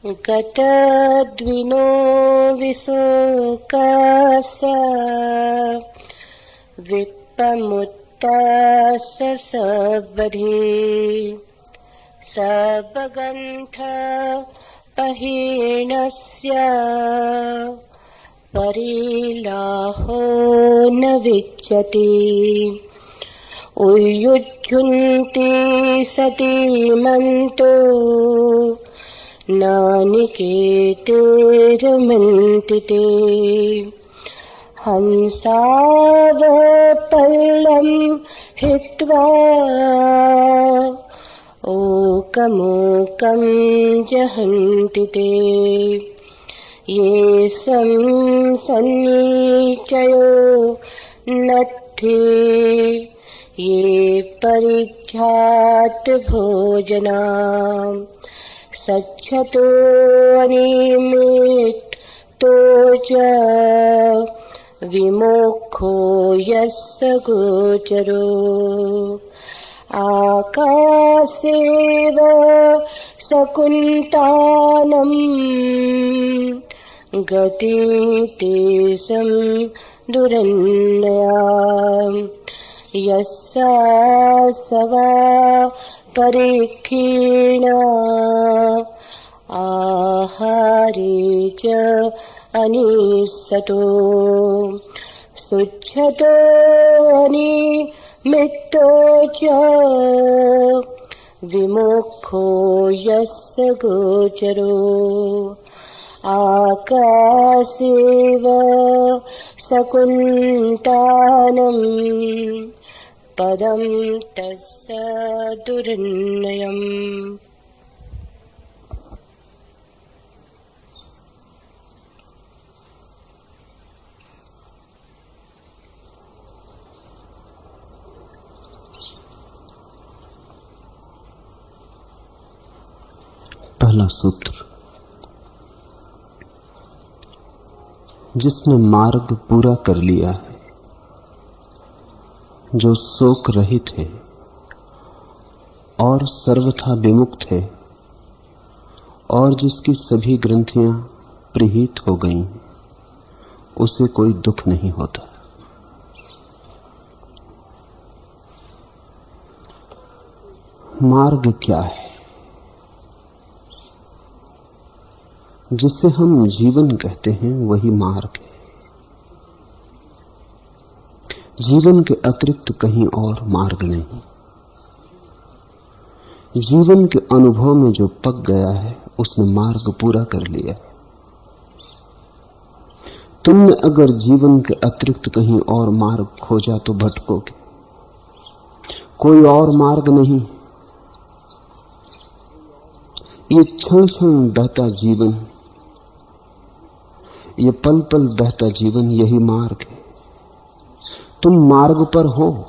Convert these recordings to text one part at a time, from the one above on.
गतद्विनो विशोकस्य विप्पमुत्तास्य सबधे सबगन्थ पहीणस्य परिलाहो न विच्यते उयुज्युन्ति सती मन्तो नानिकेतेर्मन्ति ते हंसावपल्लं हित्वा ओकमोकं जहन्ति ते ये सन्नीचयो नत्थे ये परिज्ञात भोजना सच्छतो अनिमित्तो च विमोक्षो यस्य गोचरो आकाशेव सकुन्तानं गतितेषं दुरन्यया यस्या सवा परीक्षीणा आहारे च अनिसतो शुच्छतो अनिमित्तो च विमोक्षो यस्य गोचरो आकाशेव सकुन्तानं पदं तस्य दुर्नयम्। पहला सूत्र, जिसने मार्ग पूरा कर लिया है, जो शोक रहित है और सर्वथा विमुक्त है और जिसकी सभी ग्रंथियां प्रहीत हो गईं, उसे कोई दुख नहीं होता। मार्ग क्या है? जिसे हम जीवन कहते हैं वही मार्ग है। जीवन के अतिरिक्त कहीं और मार्ग नहीं। जीवन के अनुभव में जो पक गया है उसने मार्ग पूरा कर लिया है। तुमने अगर जीवन के अतिरिक्त कहीं और मार्ग खोजा तो भटकोगे। कोई और मार्ग नहीं। ये क्षण क्षण बहता जीवन, ये पल पल बहता जीवन, यही मार्ग है। तुम मार्ग पर हो।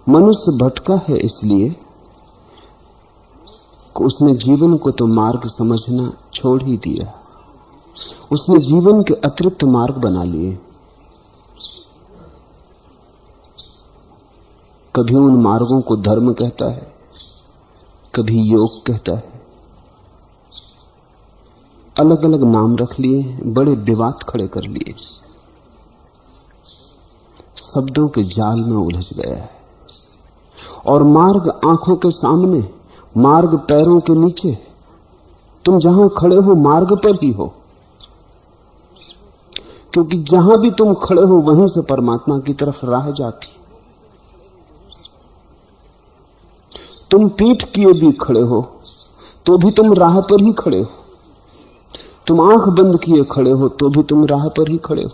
मनुष्य भटका है इसलिए कि उसने जीवन को तो मार्ग समझना छोड़ ही दिया। उसने जीवन के अतिरिक्त मार्ग बना लिए। कभी उन मार्गों को धर्म कहता है, कभी योग कहता है। अलग अलग नाम रख लिए, बड़े विवाद खड़े कर लिए। शब्दों के जाल में उलझ गया है। और मार्ग आंखों के सामने, मार्ग पैरों के नीचे। तुम जहां खड़े हो मार्ग पर ही हो, क्योंकि जहां भी तुम खड़े हो वहीं से परमात्मा की तरफ राह जाती। तुम पीठ किए भी खड़े हो तो भी तुम राह पर ही खड़े हो। तुम आंख बंद किए खड़े हो तो भी तुम राह पर ही खड़े हो।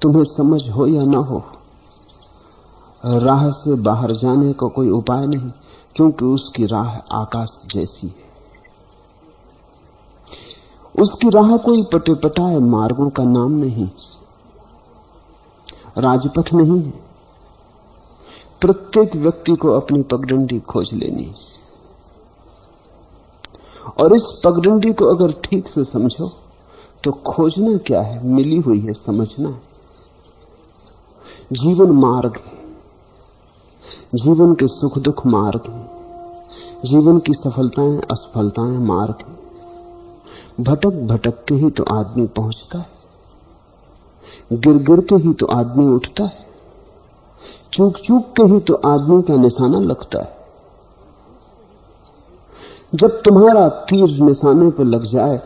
तुम्हें समझ हो या ना हो, राह से बाहर जाने का कोई उपाय नहीं, क्योंकि उसकी राह आकाश जैसी है। उसकी राह कोई पटे पटाए मार्गों का नाम नहीं, राजपथ नहीं है। प्रत्येक व्यक्ति को अपनी पगडंडी खोज लेनी, और इस पगडंडी को अगर ठीक से समझो तो खोजना क्या है, मिली हुई है, समझना है। जीवन मार्ग है। जीवन के सुख दुख मार्ग हैं, जीवन की सफलताएं असफलताएं मार्ग हैं। भटक भटक के ही तो आदमी पहुंचता है, गिर गिर के ही तो आदमी उठता है, चूक चूक के ही तो आदमी का निशाना लगता है। जब तुम्हारा तीर निशाने पर लग जाए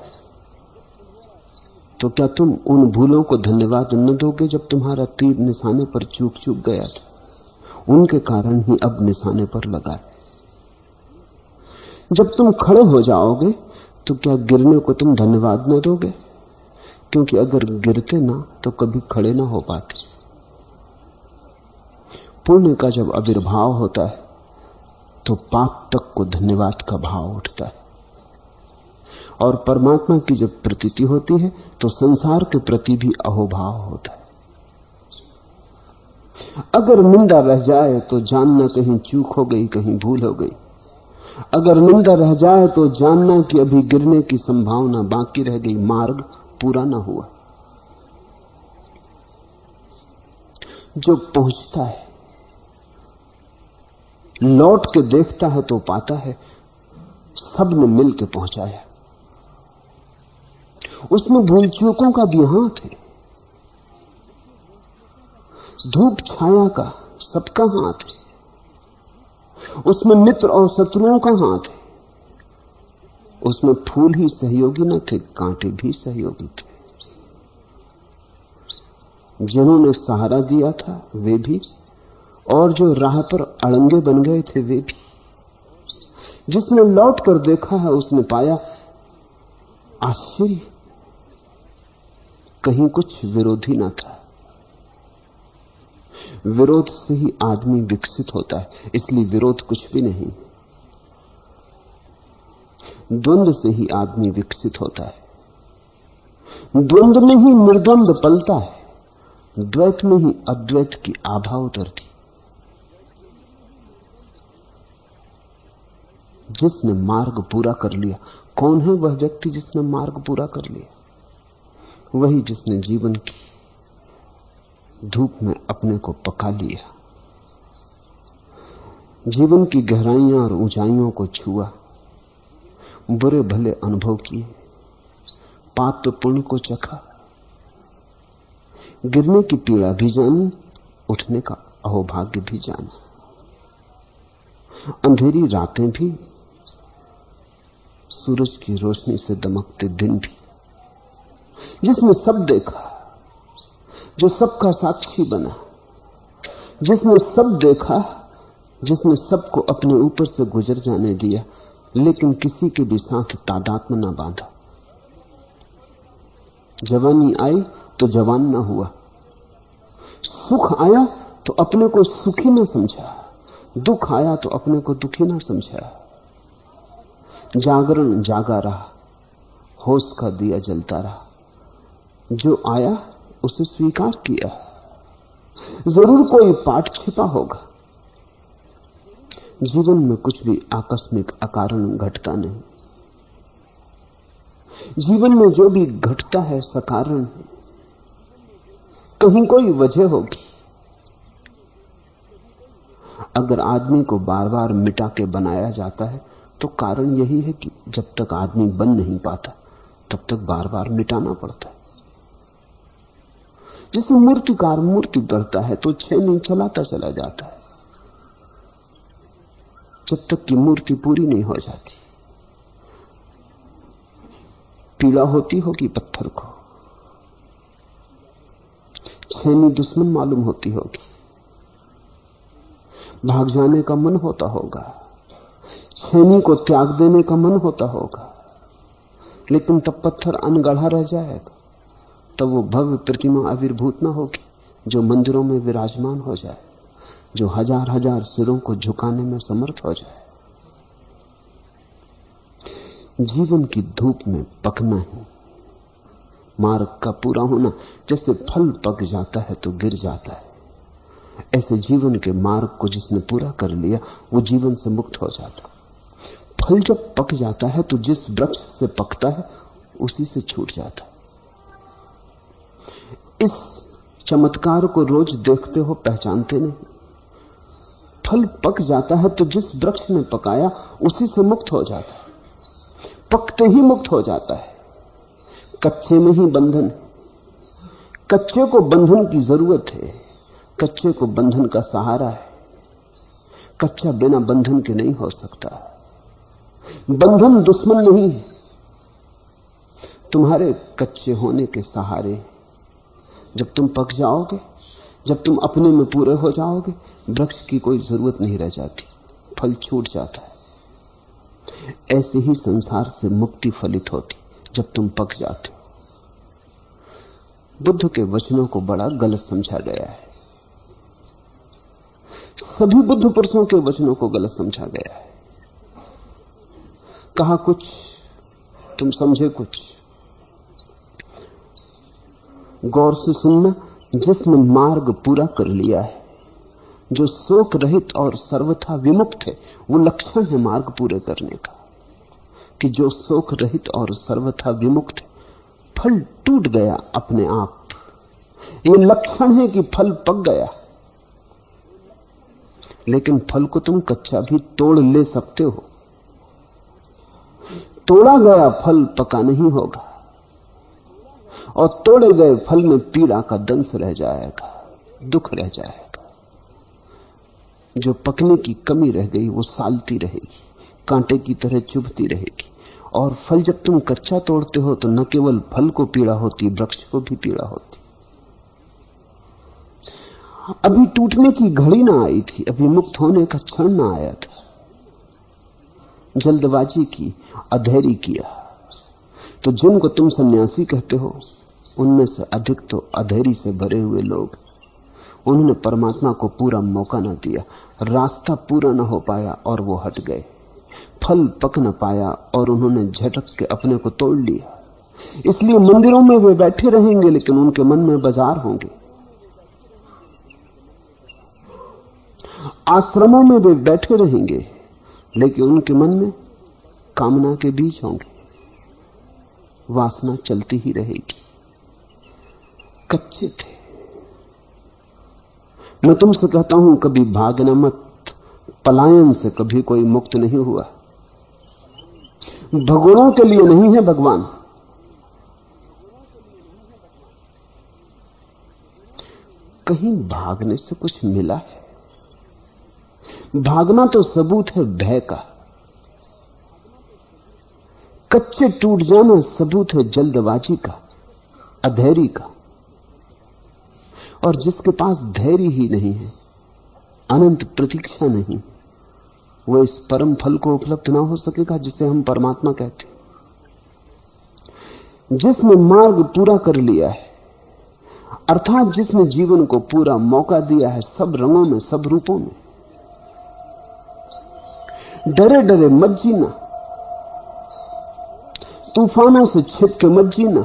तो क्या तुम उन भूलों को धन्यवाद न दोगे जब तुम्हारा तीर निशाने पर चूक चूक गया था? उनके कारण ही अब निशाने पर लगा है। जब तुम खड़े हो जाओगे तो क्या गिरने को तुम धन्यवाद न दोगे? क्योंकि अगर गिरते ना तो कभी खड़े ना हो पाते। पुण्य का जब आविर्भाव होता है तो पाप तक को धन्यवाद का भाव उठता है, और परमात्मा की जब प्रतीति होती है तो संसार के प्रति भी अहोभाव होता है। अगर निंदा रह जाए तो जानना कहीं चूक हो गई, कहीं भूल हो गई। अगर निंदा रह जाए तो जानना कि अभी गिरने की संभावना बाकी रह गई, मार्ग पूरा ना हुआ। जो पहुंचता है, लौट के देखता है तो पाता है सब ने मिल के पहुंचाया। उसमें भूल चूकों का भी हाथ है, धूप छाया का सबका हाथ है, उसमें मित्र और शत्रुओं का हाथ है। उसमें फूल ही सहयोगी न थे, कांटे भी सहयोगी थे। जिन्होंने सहारा दिया था वे भी, और जो राह पर अड़ंगे बन गए थे वे भी। जिसने लौट कर देखा है उसने पाया आश्चर्य, कहीं कुछ विरोधी ना था। विरोध से ही आदमी विकसित होता है, इसलिए विरोध कुछ भी नहीं। द्वंद्व से ही आदमी विकसित होता है, द्वंद्व में ही निर्द्वंद पलता है, द्वैत में ही अद्वैत की आभा उतरती। जिसने मार्ग पूरा कर लिया, कौन है वह व्यक्ति जिसने मार्ग पूरा कर लिया? वही जिसने जीवन की धूप में अपने को पका लिया, जीवन की गहराइयां और ऊंचाइयों को छुआ, बुरे भले अनुभव किए, पाप पुण्य को चखा, गिरने की पीड़ा भी जानी, उठने का अहोभाग्य भी जाना, अंधेरी रातें भी, सूरज की रोशनी से दमकते दिन भी। जिसने सब देखा, जो सबका साक्षी बना, जिसने सब देखा, जिसने सबको अपने ऊपर से गुजर जाने दिया, लेकिन किसी के भी साथ तादात्म्य ना बांधा। जवानी आई तो जवान ना हुआ, सुख आया तो अपने को सुखी ना समझा, दुख आया तो अपने को दुखी ना समझा। जागरण जागा रहा, होश का दिया जलता रहा, जो आया उसे स्वीकार किया। जरूर कोई पाठ छिपा होगा। जीवन में कुछ भी आकस्मिक अकारण घटता नहीं। जीवन में जो भी घटता है सकारण है, कहीं कोई वजह होगी। अगर आदमी को बार बार मिटा के बनाया जाता है तो कारण यही है कि जब तक आदमी बन नहीं पाता तब तक बार बार मिटाना पड़ता है। जैसे मूर्तिकार मूर्ति गढ़ता है तो 6 महीने चलाता चला जाता है, जब तक कि मूर्ति पूरी नहीं हो जाती। पीड़ा होती होगी पत्थर को, छेनी दुश्मन मालूम होती होगी, भाग जाने का मन होता होगा, छेनी को त्याग देने का मन होता होगा, लेकिन तब पत्थर अनगढ़ा रह जाएगा। तब वो भव्य प्रतिमा आविर्भूत न होगी जो मंदिरों में विराजमान हो जाए, जो हजार हजार सिरों को झुकाने में समर्थ हो जाए। जीवन की धूप में पकना है, मार्ग का पूरा होना। जैसे फल पक जाता है तो गिर जाता है, ऐसे जीवन के मार्ग को जिसने पूरा कर लिया वो जीवन से मुक्त हो जाता। फल जब पक जाता है तो जिस वृक्ष से पकता है उसी से छूट जाता है। इस चमत्कार को रोज देखते हो, पहचानते नहीं। फल पक जाता है तो जिस वृक्ष ने पकाया उसी से मुक्त हो जाता है, पकते ही मुक्त हो जाता है। कच्चे में ही बंधन, कच्चे को बंधन की जरूरत है, कच्चे को बंधन का सहारा है। कच्चा बिना बंधन के नहीं हो सकता। बंधन दुश्मन नहीं है, तुम्हारे कच्चे होने के सहारे। जब तुम पक जाओगे, जब तुम अपने में पूरे हो जाओगे, वृक्ष की कोई जरूरत नहीं रह जाती, फल छूट जाता है। ऐसे ही संसार से मुक्ति फलित होती जब तुम पक जाते हो। बुद्ध के वचनों को बड़ा गलत समझा गया है, सभी बुद्ध पुरुषों के वचनों को गलत समझा गया है। कहा कुछ, तुम समझे कुछ। गौर से सुनना, जिसने मार्ग पूरा कर लिया है, जो शोक रहित और सर्वथा विमुक्त है, वो लक्षण है मार्ग पूरे करने का, कि जो शोक रहित और सर्वथा विमुक्त है। फल टूट गया अपने आप, ये लक्षण है कि फल पक गया। लेकिन फल को तुम कच्चा भी तोड़ ले सकते हो। तोड़ा गया फल पका नहीं होगा, और तोड़े गए फल में पीड़ा का दंश रह जाएगा, दुख रह जाएगा। जो पकने की कमी रह गई वो सालती रहेगी, कांटे की तरह चुभती रहेगी। और फल जब तुम कच्चा तोड़ते हो तो न केवल फल को पीड़ा होती, वृक्ष को भी पीड़ा होती। अभी टूटने की घड़ी ना आई थी, अभी मुक्त होने का क्षण ना आया था। जल्दबाजी की, अधैर्य किया। तो जिनको तुम सन्यासी कहते हो, उनमें से अधिक तो अधैर्य से भरे हुए लोग। उन्होंने परमात्मा को पूरा मौका न दिया, रास्ता पूरा न हो पाया और वो हट गए। फल पक न पाया और उन्होंने झटक के अपने को तोड़ लिया। इसलिए मंदिरों में वे बैठे रहेंगे, लेकिन उनके मन में बाजार होंगे। आश्रमों में वे बैठे रहेंगे, लेकिन उनके मन में कामना के बीज होंगे। वासना चलती ही रहेगी। कच्चे थे। मैं तुमसे कहता हूं, कभी भागना मत। पलायन से कभी कोई मुक्त नहीं हुआ। भगोड़ों के लिए नहीं है भगवान। कहीं भागने से कुछ मिला है? भागना तो सबूत है भय का। कच्चे टूट जाना सबूत है जल्दबाजी का, अधैर्य का। और जिसके पास धैर्य ही नहीं है, अनंत प्रतीक्षा नहीं, वो इस परम फल को उपलब्ध ना हो सकेगा जिसे हम परमात्मा कहते हैं। जिसने मार्ग पूरा कर लिया है, अर्थात जिसने जीवन को पूरा मौका दिया है, सब रंगों में, सब रूपों में, डरे डरे मत जीना, तूफानों से छिप के मत जीना,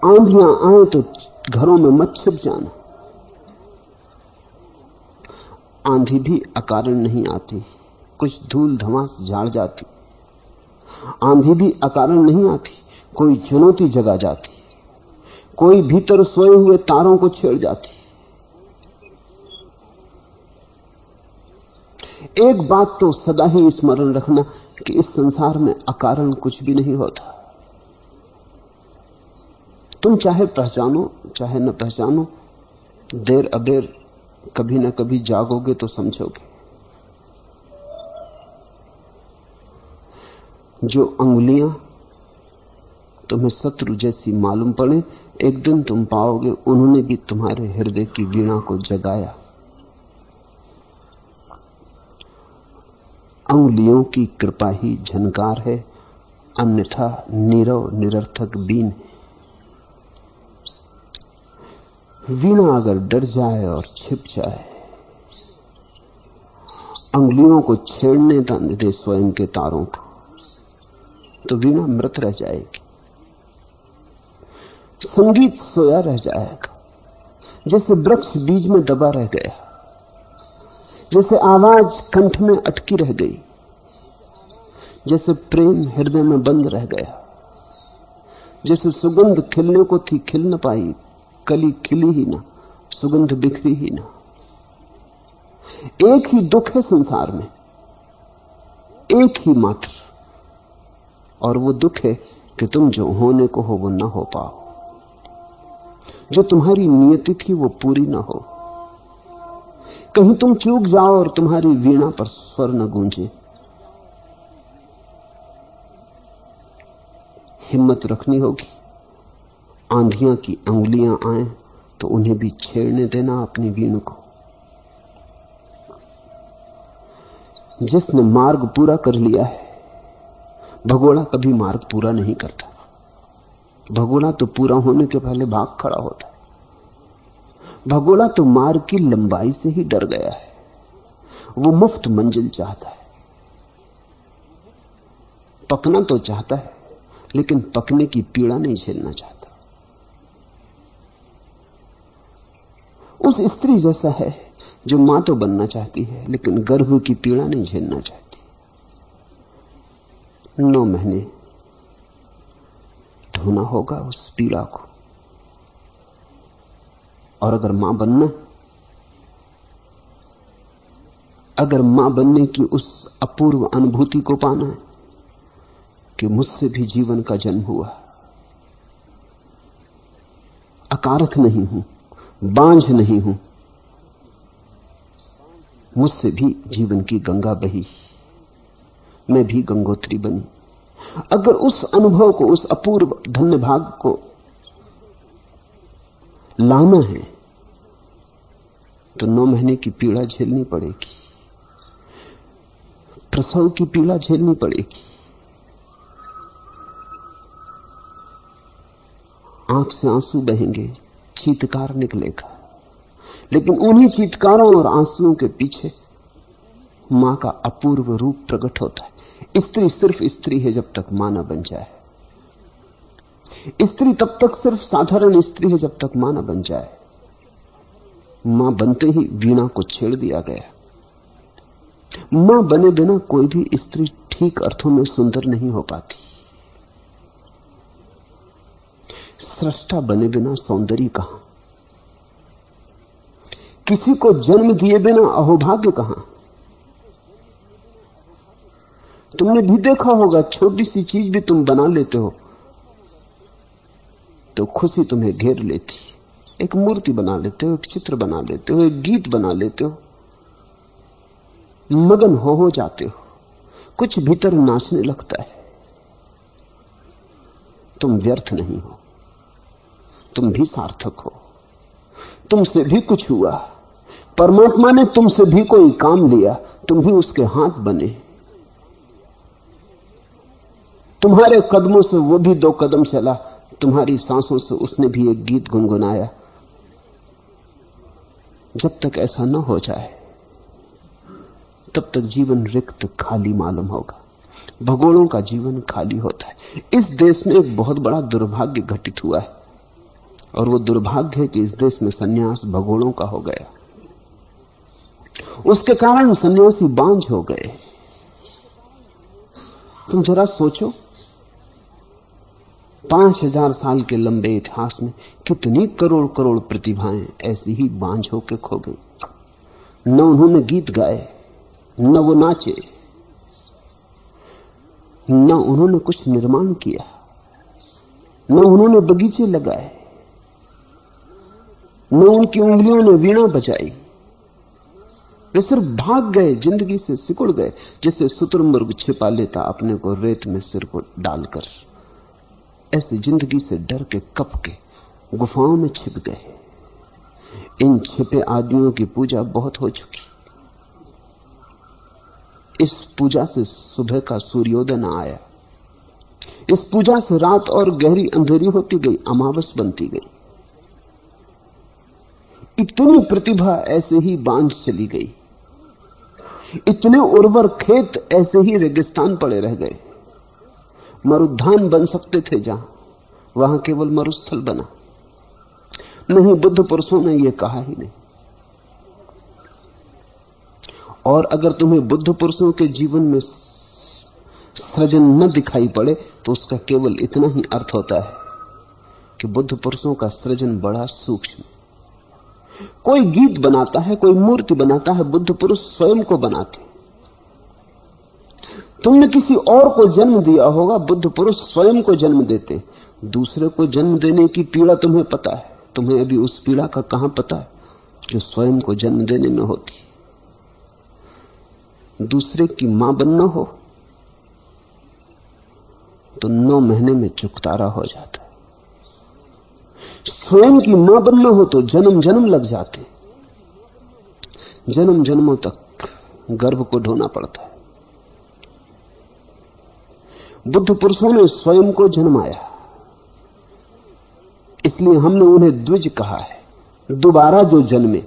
आंधियां आए तो घरों में मत छिप जाना। आंधी भी अकारण नहीं आती, कुछ धूल धमास झाड़ जाती। आंधी भी अकारण नहीं आती, कोई चुनौती जगा जाती, कोई भीतर सोए हुए तारों को छेड़ जाती। एक बात तो सदा ही स्मरण रखना कि इस संसार में अकारण कुछ भी नहीं होता। तुम चाहे पहचानो चाहे न पहचानो, देर अबेर कभी न कभी जागोगे तो समझोगे। जो अंगुलियां तुम्हें शत्रु जैसी मालूम पड़े, एक दिन तुम पाओगे उन्होंने भी तुम्हारे हृदय की वीणा को जगाया। अंगुलियों की कृपा ही झनकार है, अन्यथा नीरव निरर्थक बीन है। वीणा अगर डर जाए और छिप जाए, अंगुलियों को छेड़ने न दे स्वयं के तारों को, तो वीणा मृत रह जाएगी। संगीत सोया रह जाएगा, जैसे वृक्ष बीज में दबा रह गया, जैसे आवाज कंठ में अटकी रह गई, जैसे प्रेम हृदय में बंद रह गया, जैसे सुगंध खिलने को थी खिल न पाई, कली खिली ही ना, सुगंध बिखरी ही ना। एक ही दुख है संसार में, एक ही मात्र, और वो दुख है कि तुम जो होने को हो वो ना हो पाओ, जो तुम्हारी नियति थी वो पूरी ना हो। कहीं तुम चूक जाओ और तुम्हारी वीणा पर स्वर न गूंजे। हिम्मत रखनी होगी। आंधियां की अंगुलियां आए तो उन्हें भी छेड़ने देना अपनी वीणा को। जिसने मार्ग पूरा कर लिया है, भगोड़ा कभी मार्ग पूरा नहीं करता। भगोड़ा तो पूरा होने के पहले भाग खड़ा होता है। भगोड़ा तो मार्ग की लंबाई से ही डर गया है। वो मुफ्त मंजिल चाहता है। पकना तो चाहता है, लेकिन पकने की पीड़ा नहीं झेलना चाहता। उस स्त्री जैसा है जो मां तो बनना चाहती है, लेकिन गर्भ की पीड़ा नहीं झेलना चाहती। 9 महीने ढोना होगा उस पीड़ा को। और अगर मां बनने की उस अपूर्व अनुभूति को पाना है कि मुझसे भी जीवन का जन्म हुआ, अकारथ नहीं हूं, बांझ नहीं हूं, मुझसे भी जीवन की गंगा बही, मैं भी गंगोत्री बनी। अगर उस अनुभव को, उस अपूर्व धन्य भाग को लाना है तो 9 महीने की पीड़ा झेलनी पड़ेगी, प्रसव की पीड़ा झेलनी पड़ेगी। आंख से आंसू बहेंगे, चीत्कार निकलेगा, लेकिन उन्हीं चीत्कारों और आंसुओं के पीछे मां का अपूर्व रूप प्रकट होता है। स्त्री सिर्फ स्त्री है जब तक मां न बन जाए। स्त्री तब तक सिर्फ साधारण स्त्री है जब तक मां न बन जाए। मां बनते ही वीणा को छेड़ दिया गया। मां बने बिना कोई भी स्त्री ठीक अर्थों में सुंदर नहीं हो पाती। सृष्टा बने बिना सौंदर्य कहां? किसी को जन्म दिए बिना अहोभाग्य कहां? तुमने भी देखा होगा, छोटी सी चीज भी तुम बना लेते हो तो खुशी तुम्हें घेर लेती। एक मूर्ति बना लेते हो, एक चित्र बना लेते हो, एक गीत बना लेते हो, मगन हो जाते हो, कुछ भीतर नाचने लगता है। तुम व्यर्थ नहीं हो, तुम भी सार्थक हो, तुमसे भी कुछ हुआ। परमात्मा ने तुमसे भी कोई काम लिया, तुम भी उसके हाथ बने। तुम्हारे कदमों से वो भी 2 कदम चला, तुम्हारी सांसों से उसने भी एक गीत गुनगुनाया। जब तक ऐसा न हो जाए तब तक जीवन रिक्त, खाली मालूम होगा। भगोड़ों का जीवन खाली होता है। इस देश में एक बहुत बड़ा दुर्भाग्य घटित हुआ है, और वो दुर्भाग्य है कि इस देश में सन्यास भगोड़ों का हो गया। उसके कारण सन्यासी बांझ हो गए। तुम जरा सोचो, 5000 साल के लंबे इतिहास में कितनी करोड़ करोड़ प्रतिभाएं ऐसी ही बांझ होकर खो गई। न उन्होंने गीत गाए, न वो नाचे, न उन्होंने कुछ निर्माण किया, न उन्होंने बगीचे लगाए, न उनकी उंगलियों ने वीणा बजाई। वे सिर्फ भाग गए, जिंदगी से सिकुड़ गए, जैसे शुतुरमुर्ग छिपा लेता अपने को रेत में सिर को डालकर। ऐसे जिंदगी से डर के, कप के गुफाओं में छिप गए। इन छिपे आदमियों की पूजा बहुत हो चुकी। इस पूजा से सुबह का सूर्योदय न आया। इस पूजा से रात और गहरी अंधेरी होती गई, अमावस बनती गई। इतनी प्रतिभा ऐसे ही बांझ चली गई। इतने उर्वर खेत ऐसे ही रेगिस्तान पड़े रह गए। मरुद्यान बन सकते थे जहां, वहां केवल मरुस्थल बना। नहीं, बुद्ध पुरुषों ने यह कहा ही नहीं। और अगर तुम्हें बुद्ध पुरुषों के जीवन में सृजन न दिखाई पड़े तो उसका केवल इतना ही अर्थ होता है कि बुद्ध पुरुषों का सृजन बड़ा सूक्ष्म। कोई गीत बनाता है, कोई मूर्ति बनाता है, बुद्ध पुरुष स्वयं को बनाते। तुमने किसी और को जन्म दिया होगा, बुद्ध पुरुष स्वयं को जन्म देते। दूसरे को जन्म देने की पीड़ा तुम्हें पता है, तुम्हें अभी उस पीड़ा का कहां पता है जो स्वयं को जन्म देने में होती। दूसरे की मां बनना हो तो 9 महीने में चुकतारा हो जाता है। स्वयं की मां बनना हो तो जन्म जन्म लग जाते, जन्म जन्मों तक गर्भ को ढोना पड़ता है। बुद्ध पुरुषों ने स्वयं को जन्माया, इसलिए हमने उन्हें द्विज कहा है। दोबारा जो जन्मे,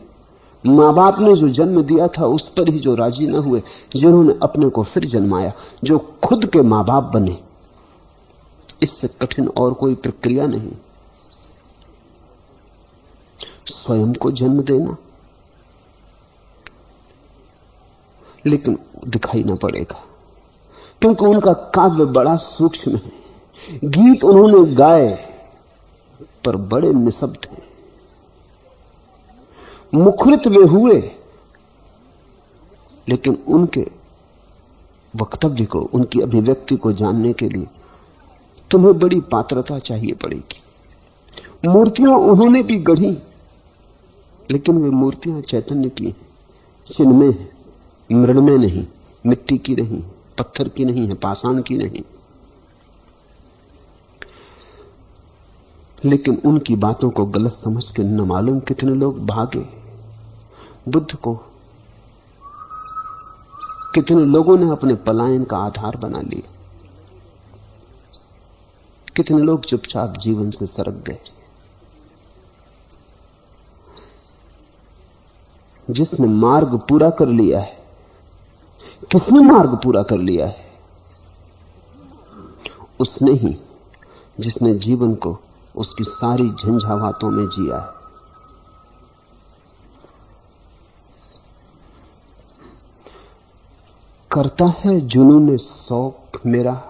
मां बाप ने जो जन्म दिया था उस पर ही जो राजी न हुए, जिन्होंने अपने को फिर जन्माया, जो खुद के मां बाप बने, इससे कठिन और कोई प्रक्रिया नहीं। स्वयं को जन्म देना, लेकिन दिखाई ना पड़ेगा, क्योंकि उनका काव्य बड़ा सूक्ष्म है। गीत उन्होंने गाए पर बड़े निशब्द हैं। मुखरित वे हुए, लेकिन उनके वक्तव्य को, उनकी अभिव्यक्ति को जानने के लिए तुम्हें बड़ी पात्रता चाहिए पड़ेगी। मूर्तियां उन्होंने भी गढ़ी, लेकिन वे मूर्तियां चैतन्य की हैं, चिन्मय हैं, मृणमय नहीं, मिट्टी की नहीं, पत्थर की नहीं है, पाषाण की नहीं। लेकिन उनकी बातों को गलत समझ के न मालूम कितने लोग भागे। बुद्ध को कितने लोगों ने अपने पलायन का आधार बना लिया, कितने लोग चुपचाप जीवन से सरक गए। जिसने मार्ग पूरा कर लिया है, किसने मार्ग पूरा कर लिया है? उसने ही, जिसने जीवन को उसकी सारी झंझावातों में जिया है। करता है जुनून शौक मेरा,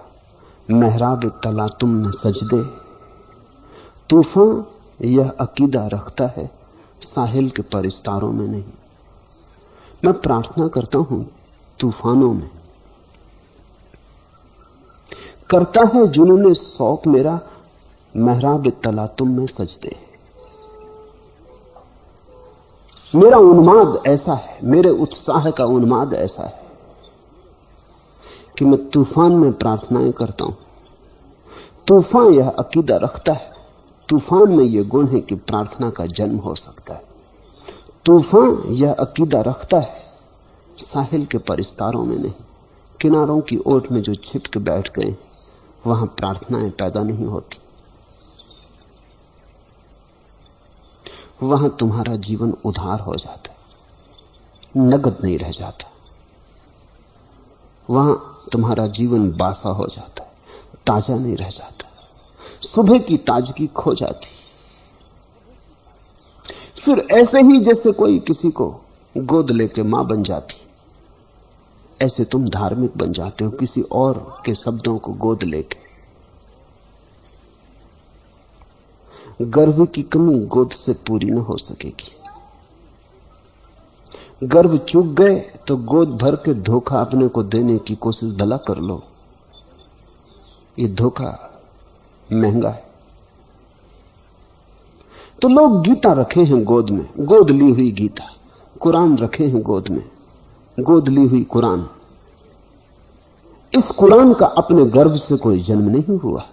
मेहराब तला तुम न सजदे। तूफान यह अकीदा रखता है, साहिल के परिस्तारों में नहीं। मैं प्रार्थना करता हूं तूफानों में। करता है जुनून शौक मेरा, मेहराब तला तुम में सजदे। मेरा उन्माद ऐसा है, मेरे उत्साह का उन्माद ऐसा है कि मैं तूफान में प्रार्थनाएं करता हूं। तूफान यह अकीदा रखता है, तूफान में यह गुण है कि प्रार्थना का जन्म हो सकता है। तूफान यह अकीदा रखता है, साहिल के परिस्तारों में नहीं, किनारों की ओट में जो छिप के बैठ गए वहां प्रार्थनाएं पैदा नहीं होती। वहां तुम्हारा जीवन उधार हो जाता है, नगद नहीं रह जाता। वहां तुम्हारा जीवन बासा हो जाता है, ताजा नहीं रह जाता। सुबह की ताजगी खो जाती। फिर ऐसे ही जैसे कोई किसी को गोद लेके मां बन जाती, ऐसे तुम धार्मिक बन जाते हो किसी और के शब्दों को गोद लेके। गर्भ की कमी गोद से पूरी न हो सकेगी। गर्भ चूक गए तो गोद भर के धोखा अपने को देने की कोशिश भला कर लो। ये धोखा महंगा है। तो लोग गीता रखे हैं गोद में, गोद ली हुई गीता, कुरान रखे हैं गोद में, गोद ली हुई कुरान। इस कुरान का अपने गर्भ से कोई जन्म नहीं हुआ,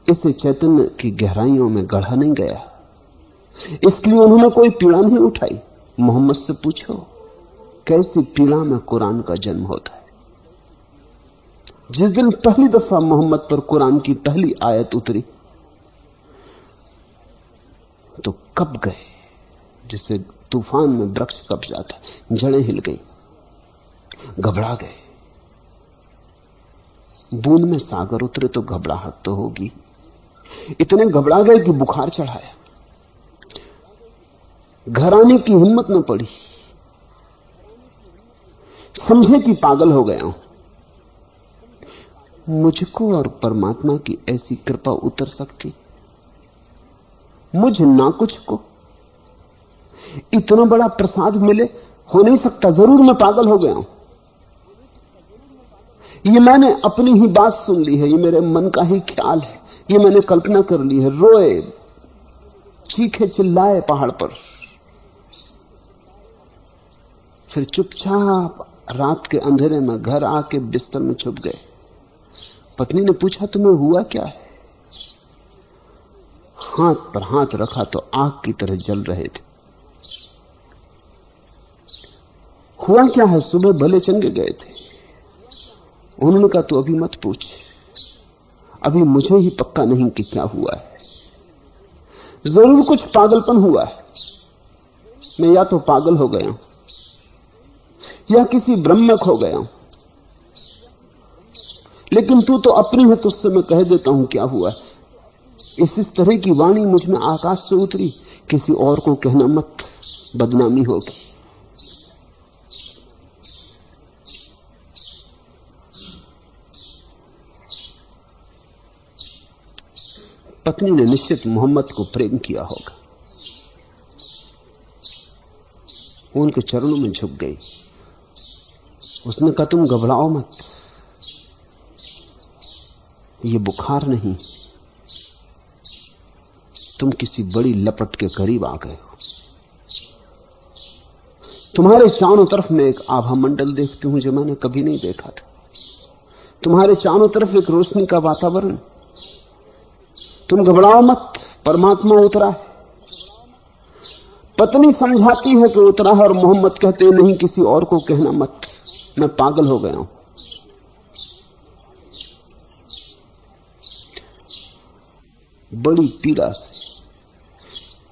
इसे चैतन्य की गहराइयों में गढ़ा नहीं गया, इसलिए उन्होंने कोई पीड़ा नहीं उठाई। मोहम्मद से पूछो कैसी पीड़ा में कुरान का जन्म होता है। जिस दिन पहली दफा मोहम्मद पर कुरान की पहली आयत उतरी तो कब गए, जैसे तूफान में वृक्ष कब जाता, जड़ें हिल गई, घबरा गए। बूंद में सागर उतरे तो घबराहट तो होगी। इतने घबरा गए कि बुखार चढ़ाया, घर आने की हिम्मत न पड़ी, समझे कि पागल हो गया हूं। मुझको और परमात्मा की ऐसी कृपा उतर सकती, मुझ ना कुछ को इतना बड़ा प्रसाद मिले, हो नहीं सकता, जरूर मैं पागल हो गया हूं। ये मैंने अपनी ही बात सुन ली है, ये मेरे मन का ही ख्याल है, ये मैंने कल्पना कर ली है। रोए, चीखे चिल्लाए पहाड़ पर, फिर चुपचाप रात के अंधेरे में घर आके बिस्तर में छुप गए। पत्नी ने पूछा, तुम्हें हुआ क्या है? हाथ पर हाथ रखा तो आग की तरह जल रहे थे। हुआ क्या है? सुबह भले चंगे गए थे। उन्होंने कहा, तो अभी मत पूछ, अभी मुझे ही पक्का नहीं कि क्या हुआ है। जरूर कुछ पागलपन हुआ है। मैं या तो पागल हो गया हूं या किसी भ्रम में खो गया हूं, लेकिन तू तो अपनी है, तुझसे मैं कह देता हूं क्या हुआ है। इस तरह की वाणी मुझ में आकाश से उतरी, किसी और को कहना मत, बदनामी होगी। पत्नी ने निश्चित मोहम्मद को प्रेम किया होगा, उनके चरणों में झुक गई। उसने कहा, तुम घबराओ मत, ये बुखार नहीं, तुम किसी बड़ी लपट के करीब आ गए हो। तुम्हारे चारों तरफ मैं एक आभा मंडल देखती हूं जो मैंने कभी नहीं देखा था। तुम्हारे चारों तरफ एक रोशनी का वातावरण। तुम घबराओ मत, परमात्मा उतरा है। पत्नी समझाती है कि उतरा है, और मोहम्मद कहते हैं, नहीं, किसी और को कहना मत, मैं पागल हो गया हूं। बड़ी पीड़ा से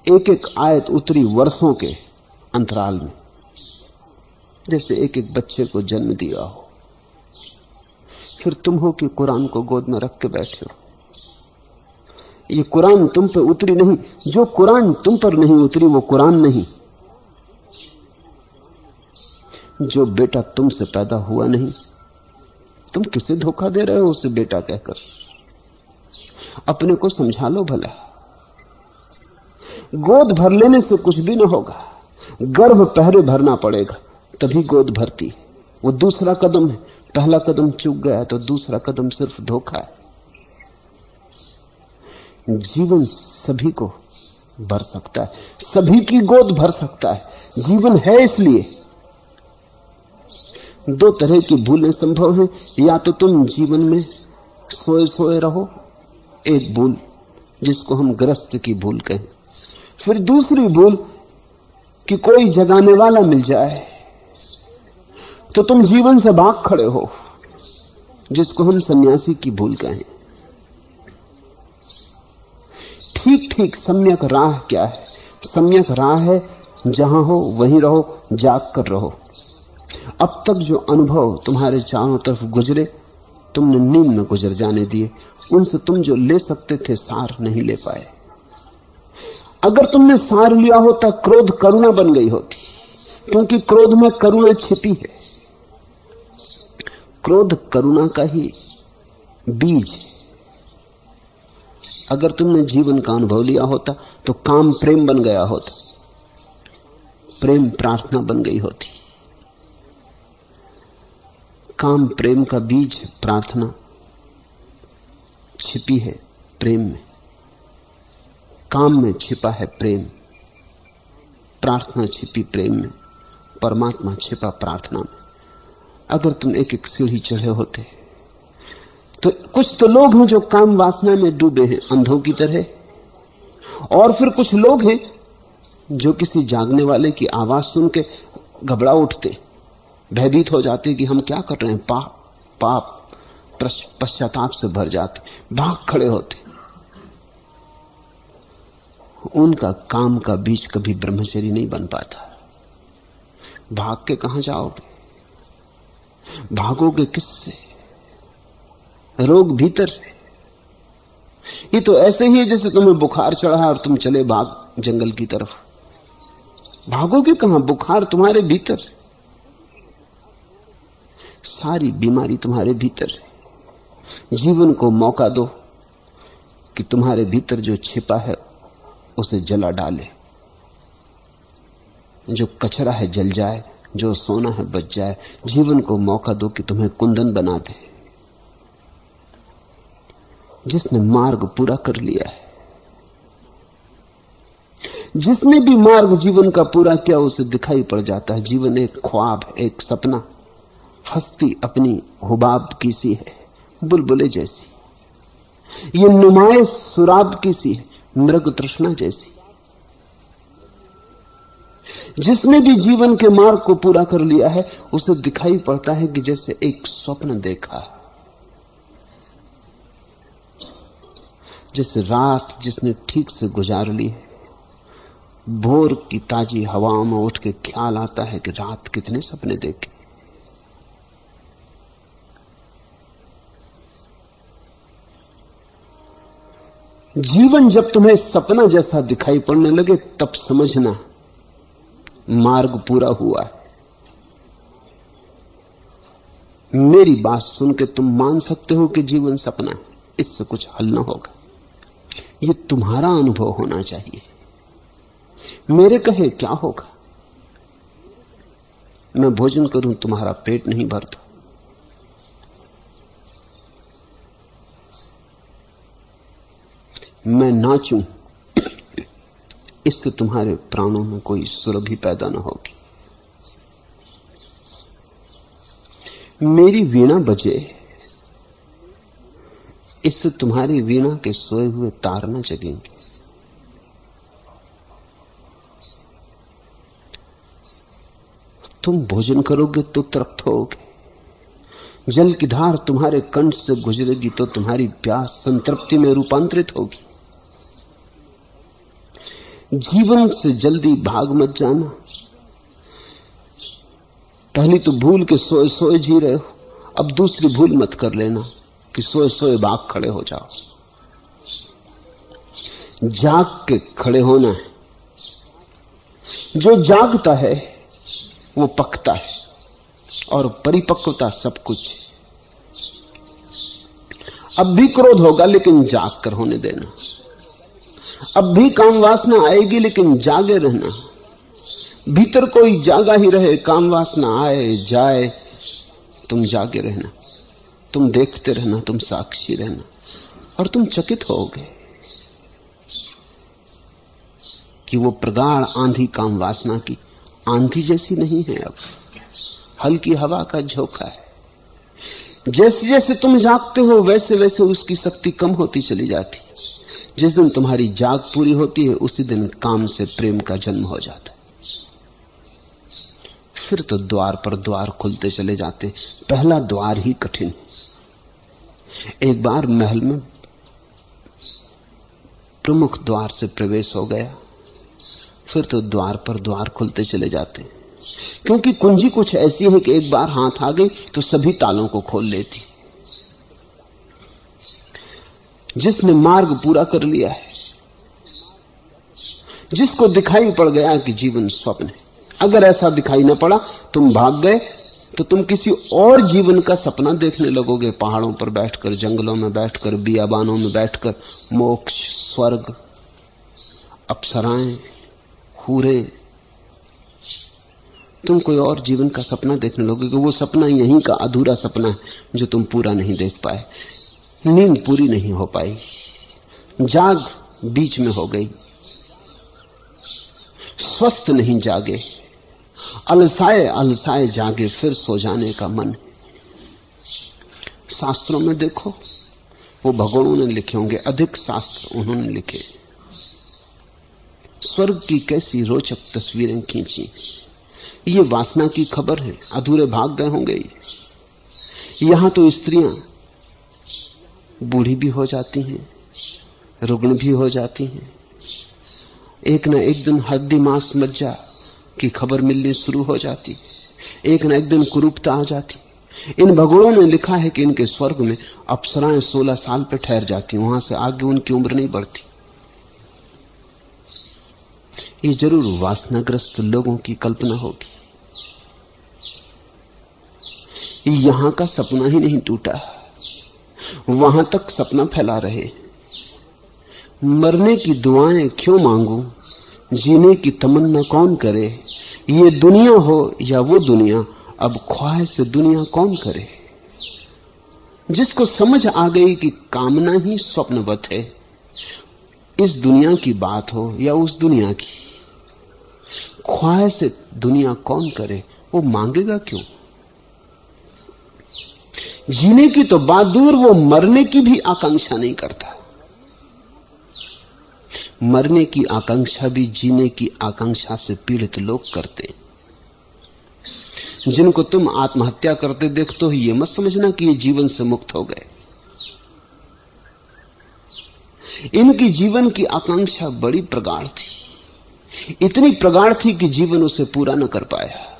एक एक आयत उतरी वर्षों के अंतराल में, जैसे एक एक बच्चे को जन्म दिया हो। फिर तुम हो कि कुरान को गोद में रख के बैठे हो। ये कुरान तुम पे उतरी नहीं, जो कुरान तुम पर नहीं उतरी वो कुरान नहीं। जो बेटा तुमसे पैदा हुआ नहीं, तुम किसे धोखा दे रहे हो उसे बेटा कहकर? अपने को समझा लो भला। गोद भर लेने से कुछ भी ना होगा, गर्भ पहले भरना पड़ेगा, तभी गोद भरती। वो दूसरा कदम है, पहला कदम चूक गया तो दूसरा कदम सिर्फ धोखा है। जीवन सभी को भर सकता है, सभी की गोद भर सकता है। जीवन है इसलिए। दो तरह की भूलें संभव हैं, या तो तुम जीवन में सोए सोए रहो, एक भूल जिसको हम ग्रस्त की भूल कहें। फिर दूसरी भूल कि कोई जगाने वाला मिल जाए तो तुम जीवन से भाग खड़े हो, जिसको हम सन्यासी की भूल कहें। ठीक ठीक सम्यक राह क्या है? सम्यक राह है जहां हो वहीं रहो, जाग कर रहो। अब तक जो अनुभव तुम्हारे चारों तरफ गुजरे, तुमने नींद में गुजर जाने दिए। उनसे तुम जो ले सकते थे सार नहीं ले पाए। अगर तुमने सार लिया होता, क्रोध करुणा बन गई होती, क्योंकि क्रोध में करुणा छिपी है। क्रोध करुणा का ही बीज है। अगर तुमने जीवन का अनुभव लिया होता तो काम प्रेम बन गया होता, प्रेम प्रार्थना बन गई होती। काम प्रेम का बीज, प्रार्थना छिपी है प्रेम में। काम में छिपा है प्रेम, प्रार्थना छिपी प्रेम में, परमात्मा छिपा प्रार्थना में। अगर तुम एक एक सीढ़ी चढ़े होते तो कुछ तो लोग हैं जो काम वासना में डूबे हैं अंधों की तरह, और फिर कुछ लोग हैं जो किसी जागने वाले की आवाज सुन के घबरा उठते, भयभीत हो जाते कि हम क्या कर रहे हैं, पाप पश्चाताप से भर जाते, भाग खड़े होते। उनका काम का बीज कभी ब्रह्मचर्य नहीं बन पाता। भाग के कहां जाओगे? भागोगे किससे? रोग भीतर है। ये तो ऐसे ही है जैसे तुम्हें बुखार चढ़ा है और तुम चले भाग जंगल की तरफ। भागोगे कहां? बुखार तुम्हारे भीतर है, सारी बीमारी तुम्हारे भीतर है। जीवन को मौका दो कि तुम्हारे भीतर जो छिपा है उसे जला डाले। जो कचरा है जल जाए, जो सोना है बच जाए। जीवन को मौका दो कि तुम्हें कुंदन बना दे। जिसने मार्ग पूरा कर लिया है, जिसने भी मार्ग जीवन का पूरा किया, उसे दिखाई पड़ जाता है जीवन एक ख्वाब, एक सपना। हस्ती अपनी हुबाब की सी है, बुलबुले जैसी। ये नुमाइश सुराब की सी है, मृग तृष्णा जैसी। जिसने भी जीवन के मार्ग को पूरा कर लिया है, उसे दिखाई पड़ता है कि जैसे एक स्वप्न देखा, जैसे रात जिसने ठीक से गुजार ली है। भोर की ताजी हवाओं में उठ के ख्याल आता है कि रात कितने सपने देखे। जीवन जब तुम्हें सपना जैसा दिखाई पड़ने लगे, तब समझना मार्ग पूरा हुआ है। मेरी बात सुन के तुम मान सकते हो कि जीवन सपना है, इससे कुछ हल ना होगा। ये तुम्हारा अनुभव होना चाहिए। मेरे कहे क्या होगा? मैं भोजन करूं, तुम्हारा पेट नहीं भरता। मैं नाचूं, इससे तुम्हारे प्राणों में कोई सुरभि पैदा न होगी। मेरी वीणा बजे, इससे तुम्हारी वीणा के सोए हुए तार न जगेंगे। तुम भोजन करोगे तो तृप्त होगे। जल की धार तुम्हारे कंठ से गुजरेगी तो तुम्हारी प्यास संतृप्ति में रूपांतरित होगी। जीवन से जल्दी भाग मत जाना। पहली तो भूल के सोए सोए जी रहे हो, अब दूसरी भूल मत कर लेना कि सोए सोए भाग खड़े हो जाओ। जाग के खड़े होना है। जो जागता है वो पकता है, और परिपक्वता सब कुछ। अब भी क्रोध होगा, लेकिन जाग कर होने देना। अब भी काम वासना आएगी, लेकिन जागे रहना। भीतर कोई जागा ही रहे, काम वासना आए जाए, तुम जागे रहना। तुम देखते रहना, तुम साक्षी रहना, और तुम चकित होगे कि वो प्रगाढ़ आंधी काम वासना की आंधी जैसी नहीं है। अब हल्की हवा का झोंका है। जैसे जैसे तुम जागते हो, वैसे वैसे उसकी शक्ति कम होती चली जाती। जिस दिन तुम्हारी जाग पूरी होती है, उसी दिन काम से प्रेम का जन्म हो जाता है। फिर तो द्वार पर द्वार खुलते चले जाते। पहला द्वार ही कठिन है। एक बार महल में प्रमुख द्वार से प्रवेश हो गया, फिर तो द्वार पर द्वार खुलते चले जाते, क्योंकि कुंजी कुछ ऐसी है कि एक बार हाथ आ गई तो सभी तालों को खोल लेती। जिसने मार्ग पूरा कर लिया है, जिसको दिखाई पड़ गया कि जीवन स्वप्न है, अगर ऐसा दिखाई न पड़ा, तुम भाग गए, तो तुम किसी और जीवन का सपना देखने लगोगे। पहाड़ों पर बैठकर, जंगलों में बैठकर, बियाबानों में बैठकर, मोक्ष, स्वर्ग, अप्सराएं, हूरे, तुम कोई और जीवन का सपना देखने लगोगे। वो सपना यहीं का अधूरा सपना है जो तुम पूरा नहीं देख पाए। नींद पूरी नहीं हो पाई, जाग बीच में हो गई, स्वस्थ नहीं जागे, अलसाए अलसाए जागे, फिर सो जाने का मन। शास्त्रों में देखो, वो भगवानों ने लिखे होंगे, अधिक शास्त्र उन्होंने लिखे। स्वर्ग की कैसी रोचक तस्वीरें खींची। ये वासना की खबर है, अधूरे भाग गए होंगे। यहां तो स्त्रियां बूढ़ी भी हो जाती हैं, रुग्ण भी हो जाती हैं। एक न एक दिन हड्डी मांस मज्जा की खबर मिलनी शुरू हो जाती, एक न एक दिन कुरूपता आ जाती। इन भगोड़ों ने लिखा है कि इनके स्वर्ग में अप्सराएं 16 साल पे ठहर जाती, वहां से आगे उनकी उम्र नहीं बढ़ती। ये जरूर वासनाग्रस्त लोगों की कल्पना होगी। यहां का सपना ही नहीं टूटा, वहां तक सपना फैला रहे। मरने की दुआएं क्यों मांगूं, जीने की तमन्ना कौन करे। ये दुनिया हो या वो दुनिया, अब ख्वाहिश से दुनिया कौन करे। जिसको समझ आ गई कि कामना ही स्वप्नवत है, इस दुनिया की बात हो या उस दुनिया की, ख्वाहिश से दुनिया कौन करे, वो मांगेगा क्यों। जीने की तो बात दूर, वो मरने की भी आकांक्षा नहीं करता। मरने की आकांक्षा भी जीने की आकांक्षा से पीड़ित लोग करते। जिनको तुम आत्महत्या करते देखते हो, ये मत समझना कि ये जीवन से मुक्त हो गए। इनकी जीवन की आकांक्षा बड़ी प्रगाढ़ थी, इतनी प्रगाढ़ थी कि जीवन उसे पूरा न कर पाया।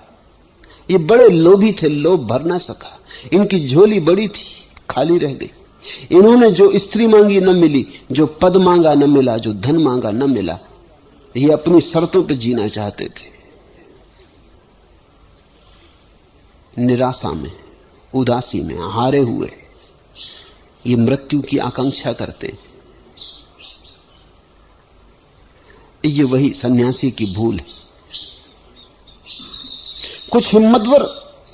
ये बड़े लोभी थे, लोभ भर ना सका। इनकी झोली बड़ी थी, खाली रह गई। इन्होंने जो स्त्री मांगी न मिली, जो पद मांगा न मिला, जो धन मांगा न मिला। ये अपनी शर्तों पे जीना चाहते थे। निराशा में, उदासी में, हारे हुए ये मृत्यु की आकांक्षा करते। ये वही सन्यासी की भूल है। कुछ हिम्मतवर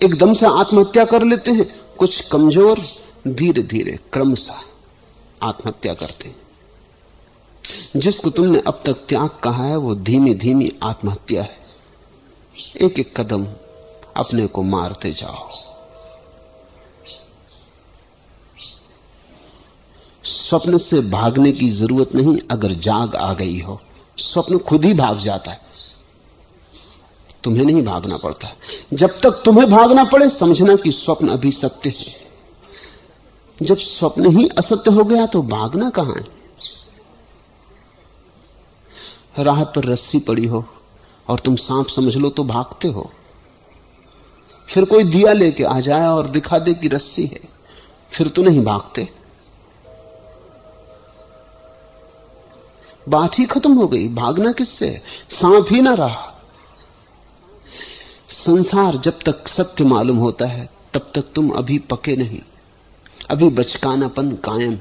एकदम से आत्महत्या कर लेते हैं, कुछ कमजोर धीरे धीरे क्रमशः आत्महत्या करते हैं। जिसको तुमने अब तक त्याग कहा है, वो धीमी धीमी आत्महत्या है। एक एक कदम अपने को मारते जाओ। स्वप्न से भागने की जरूरत नहीं। अगर जाग आ गई हो, स्वप्न खुद ही भाग जाता है, तुम्हें नहीं भागना पड़ता। जब तक तुम्हें भागना पड़े, समझना कि स्वप्न अभी सत्य है। जब स्वप्न ही असत्य हो गया तो भागना कहां है। राह पर रस्सी पड़ी हो और तुम सांप समझ लो तो भागते हो। फिर कोई दिया लेके आ जाए और दिखा दे कि रस्सी है, फिर तो नहीं भागते। बात ही खत्म हो गई। भागना किससे? सांप ही ना रहा। संसार जब तक सत्य मालूम होता है, तब तक तुम अभी पके नहीं। अभी बचकानापन कायम,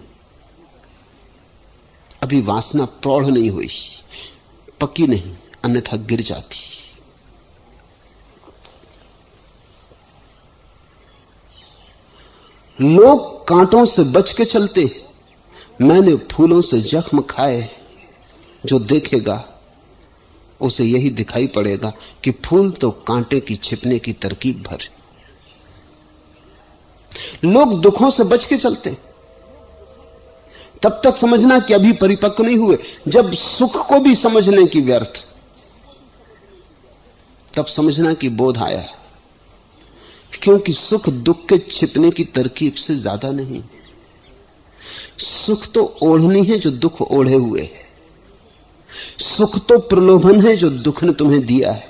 अभी वासना प्रौढ़ नहीं हुई, पकी नहीं, अन्यथा गिर जाती। लोग कांटों से बच के चलते, मैंने फूलों से जख्म खाए। जो देखेगा उसे यही दिखाई पड़ेगा कि फूल तो कांटे की छिपने की तरकीब भर। लोग दुखों से बच के चलते, तब तक समझना कि अभी परिपक्व नहीं हुए। जब सुख को भी समझने की व्यर्थ, तब समझना कि बोध आया। क्योंकि सुख दुख के छिपने की तरकीब से ज्यादा नहीं। सुख तो ओढ़नी है जो दुख ओढ़े हुए है। सुख तो प्रलोभन है जो दुख ने तुम्हें दिया है।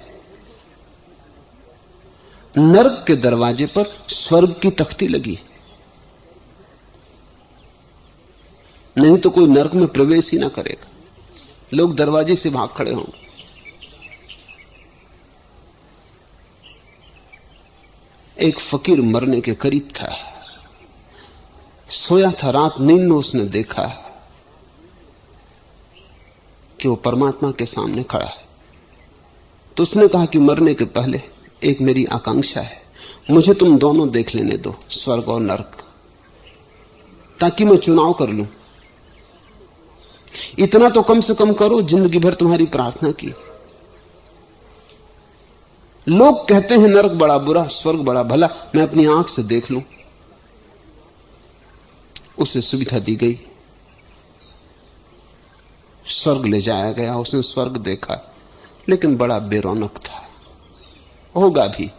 नरक के दरवाजे पर स्वर्ग की तख्ती लगी, नहीं तो कोई नरक में प्रवेश ही ना करेगा। लोग दरवाजे से भाग खड़े होंगे। एक फकीर मरने के करीब था, सोया था। रात नींद में उसने देखा कि वो परमात्मा के सामने खड़ा है। तो उसने कहा कि मरने के पहले एक मेरी आकांक्षा है, मुझे तुम दोनों देख लेने दो, स्वर्ग और नरक, ताकि मैं चुनाव कर लूं। इतना तो कम से कम करो, जिंदगी भर तुम्हारी प्रार्थना की। लोग कहते हैं नरक बड़ा बुरा, स्वर्ग बड़ा भला, मैं अपनी आंख से देख लूं। उसे सुविधा दी गई, स्वर्ग ले जाया गया। उसने स्वर्ग देखा, लेकिन बड़ा बेरौनक था। होगा भी,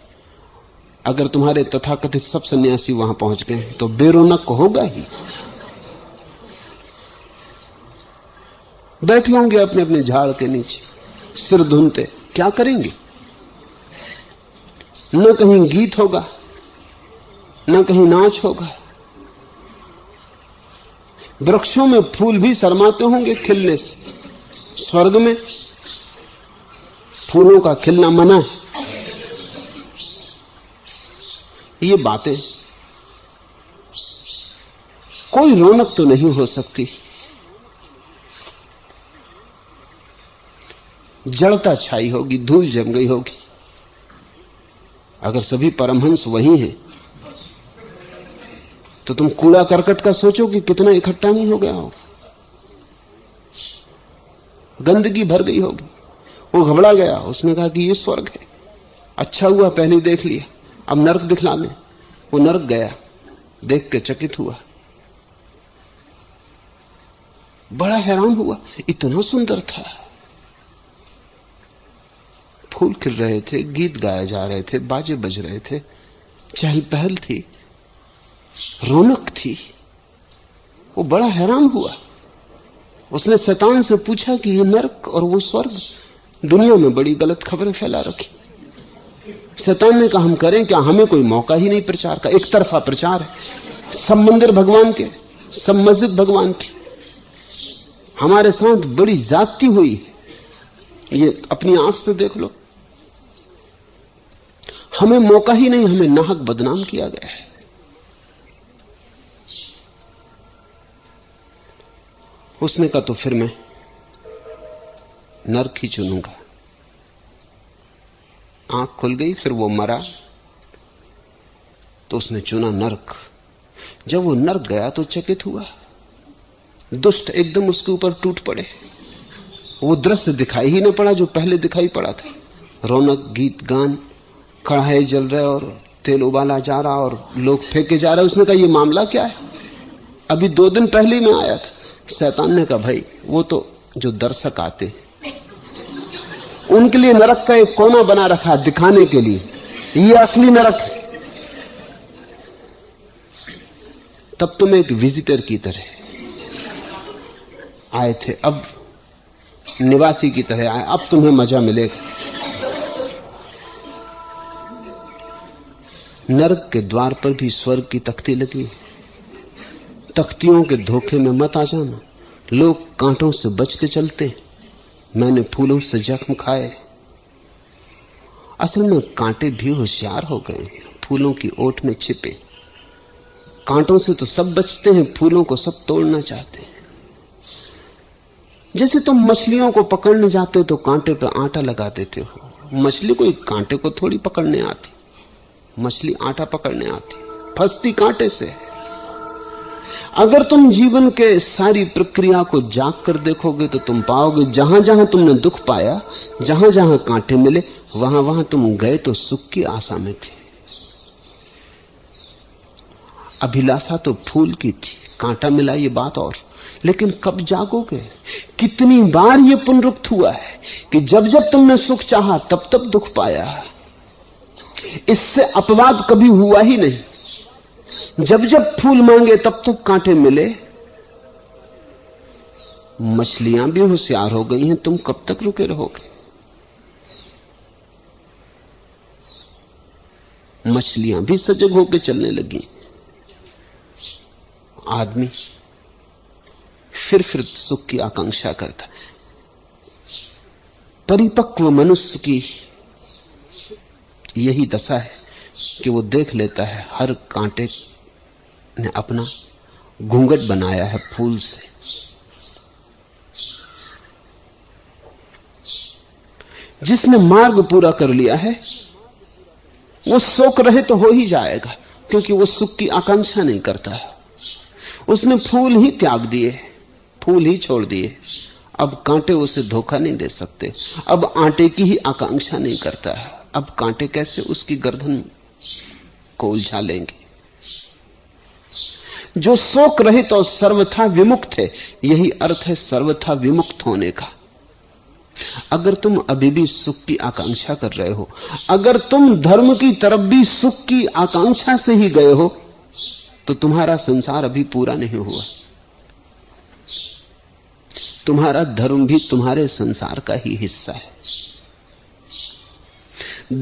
अगर तुम्हारे तथाकथित सब सन्यासी वहां पहुंच गए तो बेरौनक होगा ही। बैठे होंगे अपने अपने झाड़ के नीचे, सिर धुनते, क्या करेंगे? न कहीं गीत होगा, न कहीं नाच होगा। वृक्षों में फूल भी शर्माते होंगे खिलने से। स्वर्ग में फूलों का खिलना मना है। ये बातें, कोई रौनक तो नहीं हो सकती। जड़ता छाई होगी, धूल जम गई होगी, अगर सभी परमहंस वही हैं तो तुम कूड़ा करकट का सोचो कि कितना इकट्ठा नहीं हो गया होगा, गंदगी भर गई होगी। वो घबरा गया, उसने कहा कि ये स्वर्ग है, अच्छा हुआ पहले ही देख लिया, अब नरक दिखला दें। वो नरक गया, देख के चकित हुआ, बड़ा हैरान हुआ, इतना सुंदर था। फूल खिल रहे थे, गीत गाए जा रहे थे, बाजे बज रहे थे, चहल पहल थी, रौनक थी। वो बड़ा हैरान हुआ। उसने शैतान से पूछा कि ये नरक और वो स्वर्ग, दुनिया में बड़ी गलत खबरें फैला रखी। शैतान ने कहा हम करें क्या, हमें कोई मौका ही नहीं प्रचार का, एक तरफा प्रचार है, सब मंदिर भगवान के, सब मस्जिद भगवान की, हमारे साथ बड़ी जाती हुई है, ये अपनी आंख से देख लो। हमें मौका ही नहीं, हमें नाहक बदनाम किया गया है। उसने कहा तो फिर मैं नरक ही चुनूंगा। आंख खुल गई, फिर वो मरा तो उसने चुना नरक। जब वो नरक गया तो चकित हुआ, दुष्ट एकदम उसके ऊपर टूट पड़े। वो दृश्य दिखाई ही न पड़ा जो पहले दिखाई पड़ा था। रौनक, गीत गान, कढ़ाई जल रहे और तेल उबाला जा रहा और लोग फेंके जा रहे। उसने कहा ये मामला क्या है, अभी 2 दिन पहले ही मैं आया था। शैतान ने कहा भाई वो तो जो दर्शक आते उनके लिए नरक का एक कोना बना रखा दिखाने के लिए, ये असली नरक है। तब तुम एक विजिटर की तरह आए थे, अब निवासी की तरह आए, अब तुम्हें मजा मिलेगा। नरक के द्वार पर भी स्वर्ग की तख्ती लगी। तख्तियों के धोखे में मत आ जाना। लोग कांटों से बच के चलते, मैंने फूलों से जख्म खाए। असल में कांटे भी होशियार हो गए, फूलों की ओट में छिपे। कांटों से तो सब बचते हैं, फूलों को सब तोड़ना चाहते हैं। जैसे तुम मछलियों को पकड़ने जाते हो तो कांटे पर आटा लगा देते हो। मछली कोई कांटे को थोड़ी पकड़ने आती, मछली आटा पकड़ने आती, फंसती कांटे से। अगर तुम जीवन के सारी प्रक्रिया को जाग कर देखोगे तो तुम पाओगे जहां जहां तुमने दुख पाया, जहां जहां कांटे मिले, वहां वहां तुम गए तो सुख की आशा में थे। अभिलाषा तो फूल की थी, कांटा मिला ये बात और, लेकिन कब जागोगे? कितनी बार ये पुनरुक्त हुआ है कि जब जब तुमने सुख चाहा तब तब दुख पाया। इससे अपवाद कभी हुआ ही नहीं। जब जब फूल मांगे तब तब कांटे मिले। मछलियां भी होशियार हो गई हैं, तुम कब तक रुके रहोगे? मछलियां भी सजग होकर चलने लगी। आदमी फिर सुख की आकांक्षा करता। परिपक्व मनुष्य की यही दशा है कि वो देख लेता है हर कांटे ने अपना घूंघट बनाया है फूल से। जिसने मार्ग पूरा कर लिया है वो शोक रहे तो हो ही जाएगा, क्योंकि वो सुख की आकांक्षा नहीं करता है। उसने फूल ही त्याग दिए, फूल ही छोड़ दिए। अब कांटे उसे धोखा नहीं दे सकते। अब आटे की ही आकांक्षा नहीं करता है। अब कांटे कैसे उसकी गर्दन को उलझा लेंगे? जो शोक रहित और सर्वथा विमुक्त है, यही अर्थ है सर्वथा विमुक्त होने का। अगर तुम अभी भी सुख की आकांक्षा कर रहे हो, अगर तुम धर्म की तरफ भी सुख की आकांक्षा से ही गए हो, तो तुम्हारा संसार अभी पूरा नहीं हुआ। तुम्हारा धर्म भी तुम्हारे संसार का ही हिस्सा है।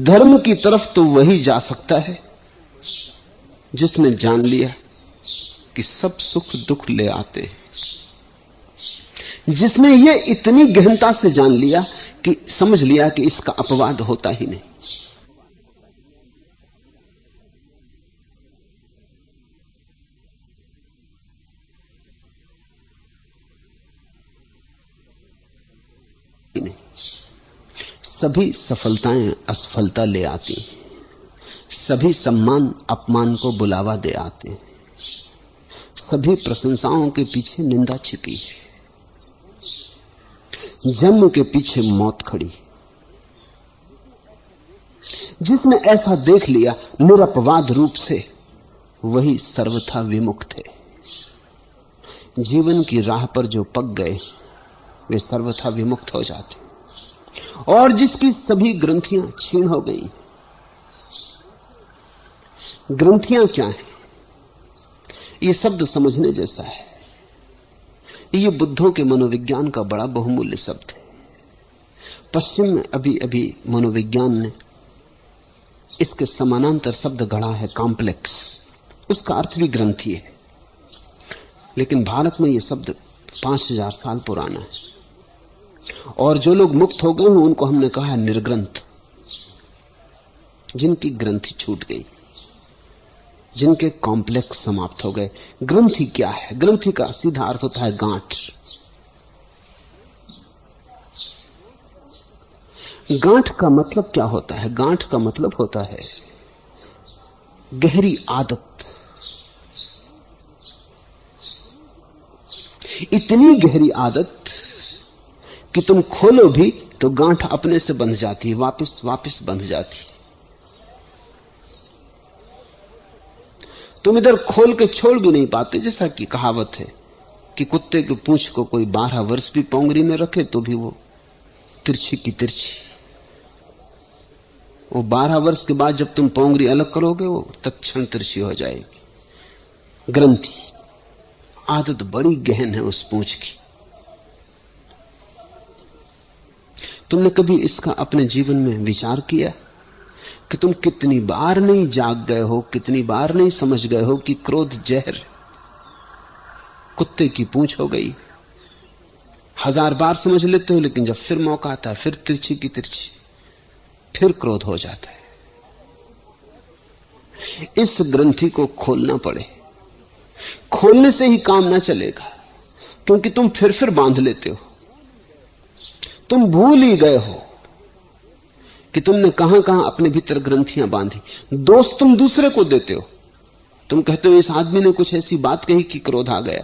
धर्म की तरफ तो वही जा सकता है जिसने जान लिया कि सब सुख दुख ले आते हैं, जिसने ये इतनी गहनता से जान लिया कि समझ लिया कि इसका अपवाद होता ही नहीं। सभी सफलताएं असफलता ले आती हैं, सभी सम्मान अपमान को बुलावा दे आते हैं, सभी प्रशंसाओं के पीछे निंदा छिपी है, जन्म के पीछे मौत खड़ी। जिसने ऐसा देख लिया निरपवाद रूप से, वही सर्वथा विमुक्त है। जीवन की राह पर जो पक गए वे सर्वथा विमुक्त हो जाते। और जिसकी सभी ग्रंथियां क्षीण हो गई। ग्रंथियां क्या है? ये शब्द समझने जैसा है। ये बुद्धों के मनोविज्ञान का बड़ा बहुमूल्य शब्द है। पश्चिम में अभी अभी मनोविज्ञान ने इसके समानांतर शब्द गढ़ा है, कॉम्प्लेक्स। उसका अर्थ भी ग्रंथि है, लेकिन भारत में यह शब्द 5000 साल पुराना है। और जो लोग मुक्त हो गए हैं उनको हमने कहा है निर्ग्रंथ, जिनकी ग्रंथि छूट गई, जिनके कॉम्प्लेक्स समाप्त हो गए। ग्रंथि क्या है? ग्रंथि का सीधा अर्थ होता है गांठ। गांठ का मतलब क्या होता है? गांठ का मतलब होता है गहरी आदत। इतनी गहरी आदत कि तुम खोलो भी तो गांठ अपने से बंध जाती है, वापस वापस बंध जाती है। तुम इधर खोल के छोड़ भी नहीं पाते। जैसा कि कहावत है कि कुत्ते की पूंछ को कोई 12 वर्ष भी पोंगरी में रखे तो भी वो तिरछी की तिरछी। वो 12 वर्ष के बाद जब तुम पोंगरी अलग करोगे वो तत्क्षण तिरछी हो जाएगी। ग्रंथि, आदत बड़ी गहन है उस पूंछ की। तुमने कभी इसका अपने जीवन में विचार किया कि तुम कितनी बार नहीं जाग गए हो, कितनी बार नहीं समझ गए हो कि क्रोध जहर, कुत्ते की पूंछ हो गई। 1000 बार समझ लेते हो, लेकिन जब फिर मौका आता है फिर तिरछी की तिरछी, फिर क्रोध हो जाता है। इस ग्रंथि को खोलना पड़े। खोलने से ही काम ना चलेगा, क्योंकि तुम फिर बांध लेते हो। तुम भूल ही गए हो कि तुमने कहां कहां अपने भीतर ग्रंथियां बांधी। दोष तुम दूसरे को देते हो। तुम कहते हो इस आदमी ने कुछ ऐसी बात कही कि क्रोध आ गया।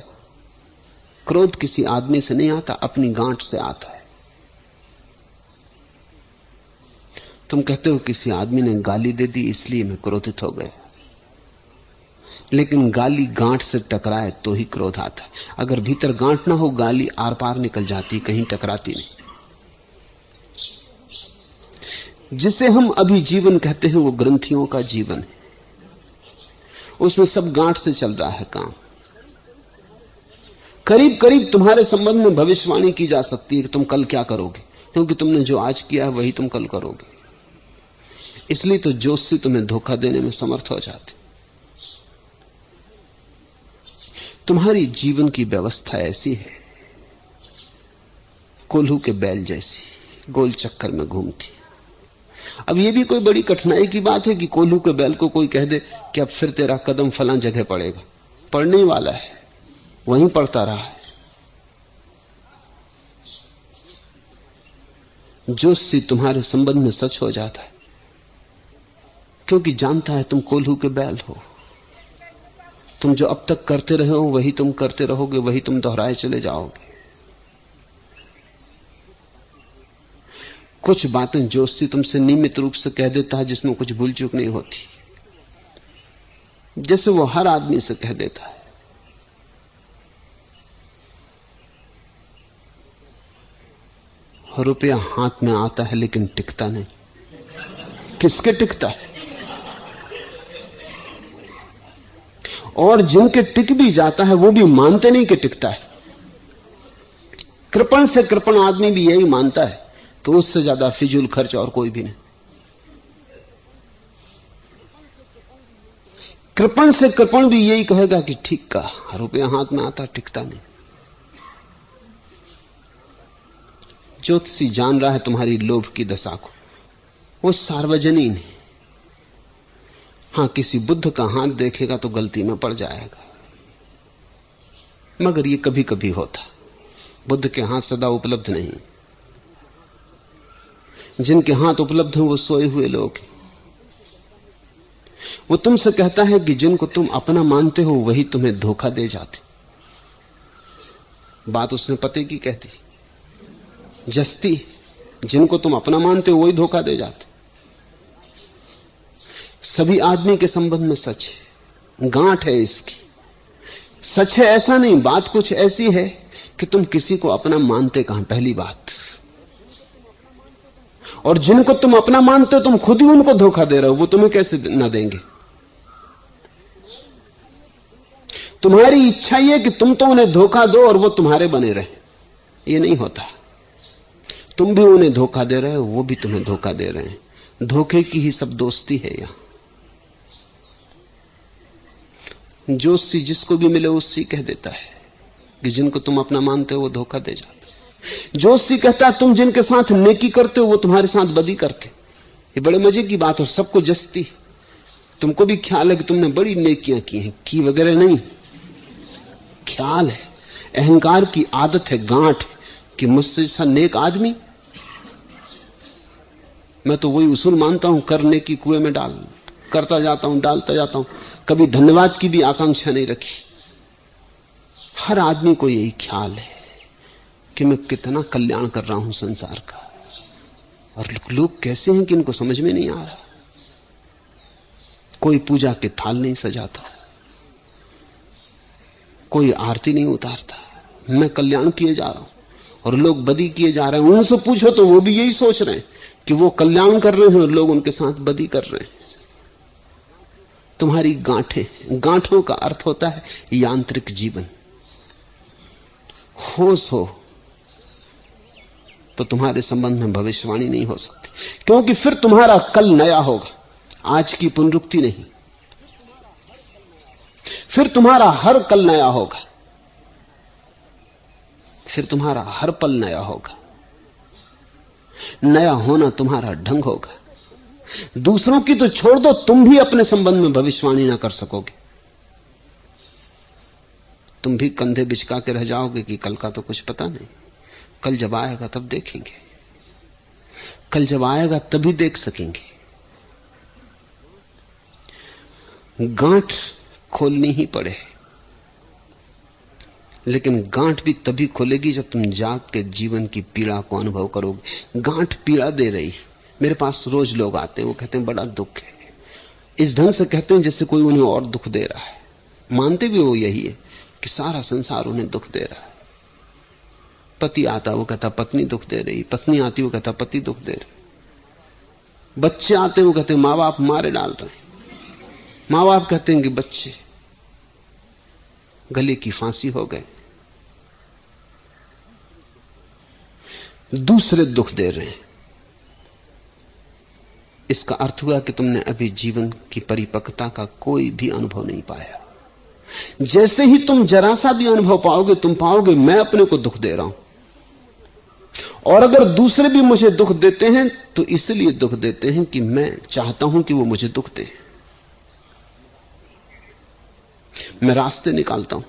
क्रोध किसी आदमी से नहीं आता, अपनी गांठ से आता है। तुम कहते हो किसी आदमी ने गाली दे दी इसलिए मैं क्रोधित हो गया, लेकिन गाली गांठ से टकराए तो ही क्रोध आता है। अगर भीतर गांठ ना हो, गाली आर पार निकल जाती, कहीं टकराती नहीं। जिसे हम अभी जीवन कहते हैं वो ग्रंथियों का जीवन है। उसमें सब गांठ से चल रहा है काम। करीब करीब तुम्हारे संबंध में भविष्यवाणी की जा सकती है कि तुम कल क्या करोगे, क्योंकि तुमने जो आज किया है वही तुम कल करोगे। इसलिए तो ज्योतिषी तुम्हें धोखा देने में समर्थ हो जाते। तुम्हारी जीवन की व्यवस्था ऐसी है, कोल्हू के बैल जैसी, गोल चक्कर में घूमती। अब यह भी कोई बड़ी कठिनाई की बात है कि कोल्हू के बैल को कोई कह दे कि अब फिर तेरा कदम फलां जगह पड़ेगा। पड़ने वाला है, वहीं पड़ता रहा है। ज्योतिषी तुम्हारे संबंध में सच हो जाता है, क्योंकि जानता है तुम कोल्हू के बैल हो। तुम जो अब तक करते रहे हो वही तुम करते रहोगे, वही तुम दोहराए चले जाओगे। कुछ बातें ज्योतिषी तुमसे नियमित रूप से कह देता है जिसमें कुछ भूल चूक नहीं होती, जैसे वो हर आदमी से कह देता है। रुपया हाथ में आता है लेकिन टिकता नहीं। किसके टिकता है? और जिनके टिक भी जाता है वो भी मानते नहीं कि टिकता है। कृपण से कृपण आदमी भी यही मानता है, तो उससे ज्यादा फिजूल खर्च और कोई भी नहीं। कृपण से कृपण भी यही कहेगा कि ठीक का, रुपया हाथ में आता टिकता नहीं। ज्योतिषी जान रहा है तुम्हारी लोभ की दशा को, वो सार्वजनीन है। हां, किसी बुद्ध का हाथ देखेगा तो गलती में पड़ जाएगा, मगर ये कभी कभी होता। बुद्ध के हाथ सदा उपलब्ध नहीं। जिनके हाथ उपलब्ध हैं वो सोए हुए लोग हैं। वो तुमसे कहता है कि जिनको तुम अपना मानते हो वही तुम्हें धोखा दे जाते। बात उसने पते की कहती, जस्ती, जिनको तुम अपना मानते हो वही धोखा दे जाते। सभी आदमी के संबंध में सच है, गांठ है इसकी। सच है ऐसा नहीं, बात कुछ ऐसी है कि तुम किसी को अपना मानते कहां, पहली बात। और जिनको तुम अपना मानते हो तुम खुद ही उनको धोखा दे रहे हो, वो तुम्हें कैसे ना देंगे। तुम्हारी इच्छा ये कि तुम तो उन्हें धोखा दो और वो तुम्हारे बने रहे, ये नहीं होता। तुम भी उन्हें धोखा दे रहे हो, वो भी तुम्हें धोखा दे रहे हैं। धोखे की ही सब दोस्ती है यहां। जोशी जिसको भी मिले उससे कह देता है कि जिनको तुम अपना मानते हो वो धोखा दे जाते। जोशी कहता है तुम जिनके साथ नेकी करते हो वो तुम्हारे साथ बदी करते। ये बड़े मजे की बात हो, सबको जस्ती। तुमको भी ख्याल है कि तुमने बड़ी नेकियां की हैं, की वगैरह नहीं, ख्याल है। अहंकार की आदत है, गांठ है कि मुझसे जैसा नेक आदमी। मैं तो वही उसूल मानता हूं, करने की कुएं में डाल करता जाता हूं, डालता जाता हूं, कभी धन्यवाद की भी आकांक्षा नहीं रखी। हर आदमी को यही ख्याल है कि मैं कितना कल्याण कर रहा हूं संसार का, और लोग कैसे हैं कि इनको समझ में नहीं आ रहा। कोई पूजा के थाल नहीं सजाता, कोई आरती नहीं उतारता, मैं कल्याण किए जा रहा हूं और लोग बदी किए जा रहे हैं। उनसे पूछो तो वो भी यही सोच रहे हैं कि वो कल्याण कर रहे हैं और लोग उनके साथ बदी कर रहे हैं। तुम्हारी गांठें, गांठों का अर्थ होता है यांत्रिक जीवन। होश हो तो तुम्हारे संबंध में भविष्यवाणी नहीं हो सकती, क्योंकि फिर तुम्हारा कल नया होगा, आज की पुनरुक्ति नहीं। फिर तुम्हारा हर कल नया होगा, फिर तुम्हारा हर पल नया होगा। नया होना तुम्हारा ढंग होगा। दूसरों की तो छोड़ दो, तुम भी अपने संबंध में भविष्यवाणी ना कर सकोगे। तुम भी कंधे बिचका के रह जाओगे कि कल का तो कुछ पता नहीं, कल जब आएगा तब देखेंगे, कल जब आएगा तभी देख सकेंगे। गांठ खोलनी ही पड़े, लेकिन गांठ भी तभी खोलेगी जब तुम जाग के जीवन की पीड़ा को अनुभव करोगे। गांठ पीड़ा दे रही। मेरे पास रोज लोग आते हैं, वो कहते हैं बड़ा दुख है। इस ढंग से कहते हैं जैसे कोई उन्हें और दुख दे रहा है। मानते भी वो यही है कि सारा संसार उन्हें दुख दे रहा है। पति आता, वो कहता पत्नी दुख दे रही, पत्नी आती, वो कहता पति दुख दे रहे। बच्चे आते हैं, वो कहते माँ बाप मारे डाल रहे हैं। माँ बाप कहते हैं कि बच्चे गले की फांसी हो गए। दूसरे दुख दे रहे हैं। इसका अर्थ हुआ कि तुमने अभी जीवन की परिपक्वता का कोई भी अनुभव नहीं पाया। जैसे ही तुम जरा सा भी अनुभव पाओगे, तुम पाओगे मैं अपने को दुख दे रहा हूं, और अगर दूसरे भी मुझे दुख देते हैं तो इसलिए दुख देते हैं कि मैं चाहता हूं कि वो मुझे दुख दे। मैं रास्ते निकालता हूं,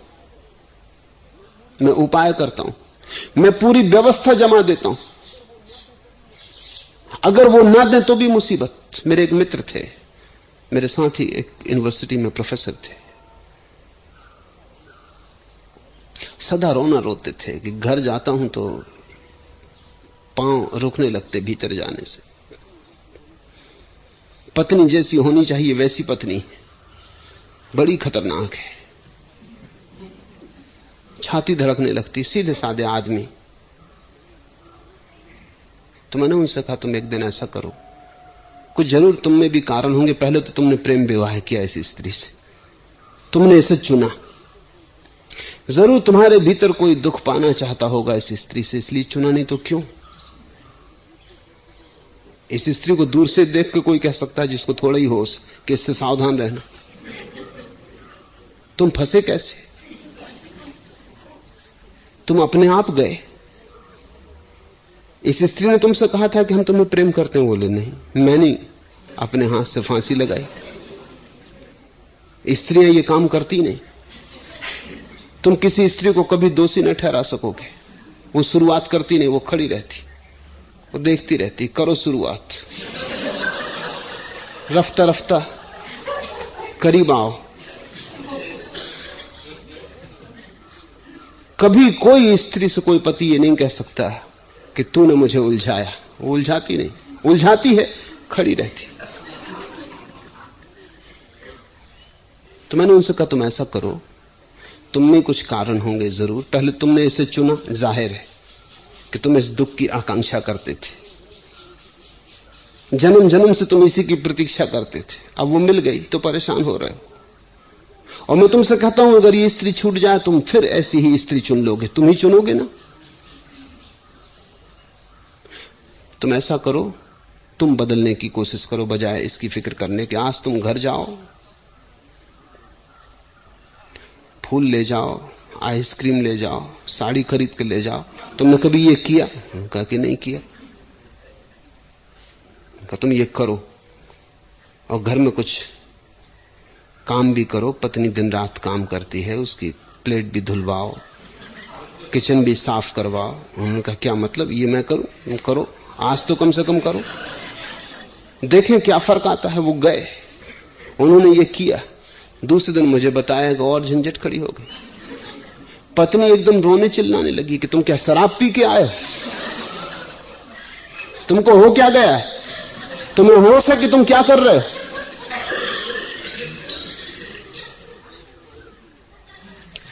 मैं उपाय करता हूं, मैं पूरी व्यवस्था जमा देता हूं। अगर वो ना दें तो भी मुसीबत। मेरे एक मित्र थे, मेरे साथ ही एक यूनिवर्सिटी में प्रोफेसर थे। सदा रोना रोते थे कि घर जाता हूं तो पांव रुकने लगते भीतर जाने से। पत्नी जैसी होनी चाहिए वैसी पत्नी बड़ी खतरनाक है, छाती धड़कने लगती। सीधे साधे आदमी। तो मैंने उनसे कहा तुम एक दिन ऐसा करो, कुछ जरूर तुम में भी कारण होंगे। पहले तो तुमने प्रेम विवाह किया इस स्त्री से, तुमने इसे चुना, जरूर तुम्हारे भीतर कोई दुख पाना चाहता होगा इस स्त्री से, इसलिए चुना। नहीं तो क्यों? इस स्त्री को दूर से देख के कोई कह सकता है जिसको थोड़ा ही होश कि इससे सावधान रहना। तुम फंसे कैसे? तुम अपने आप गए। इस स्त्री ने तुमसे कहा था कि हम तुम्हें प्रेम करते हैं, बोले नहीं, मैंने अपने हाथ से फांसी लगाई। स्त्रियां ये काम करती नहीं। तुम किसी स्त्री को कभी दोषी न ठहरा सकोगे। वो शुरुआत करती नहीं, वो खड़ी रहती, वो देखती रहती। करो शुरुआत, रफ्ता रफ्ता करीब आओ। कभी कोई स्त्री से कोई पति ये नहीं कह सकता कि तूने मुझे उलझाया। वो उलझाती नहीं, उलझाती है, खड़ी रहती। तो मैंने उनसे कहा तुम ऐसा करो, तुम में कुछ कारण होंगे जरूर। पहले तुमने इसे चुना, जाहिर है कि तुम इस दुख की आकांक्षा करते थे, जन्म जन्म से तुम इसी की प्रतीक्षा करते थे। अब वो मिल गई तो परेशान हो रहे हो। और मैं तुमसे कहता हूं अगर ये स्त्री छूट जाए तुम फिर ऐसी ही स्त्री चुन लोगे। तुम ही चुनोगे ना। तुम ऐसा करो, तुम बदलने की कोशिश करो बजाय इसकी फिक्र करने के। आज तुम घर जाओ, फूल ले जाओ, आइसक्रीम ले जाओ, साड़ी खरीद के ले जाओ। तुमने कभी ये किया? कहा कि नहीं किया। कहा तुम ये करो और घर में कुछ काम भी करो। पत्नी दिन रात काम करती है, उसकी प्लेट भी धुलवाओ, किचन भी साफ करवाओ। उन्होंने कहा क्या मतलब? ये मैं करूं? तुम करो, आज तो कम से कम करो, देखें क्या फर्क आता है। वो गए, उन्होंने ये किया। दूसरे दिन मुझे बताया कि और झंझट खड़ी हो गई। पत्नी एकदम रोने चिल्लाने लगी कि तुम क्या शराब पी के आए हो? तुमको हो क्या गया है? तुम्हें होश है कि तुम क्या कर रहे हो?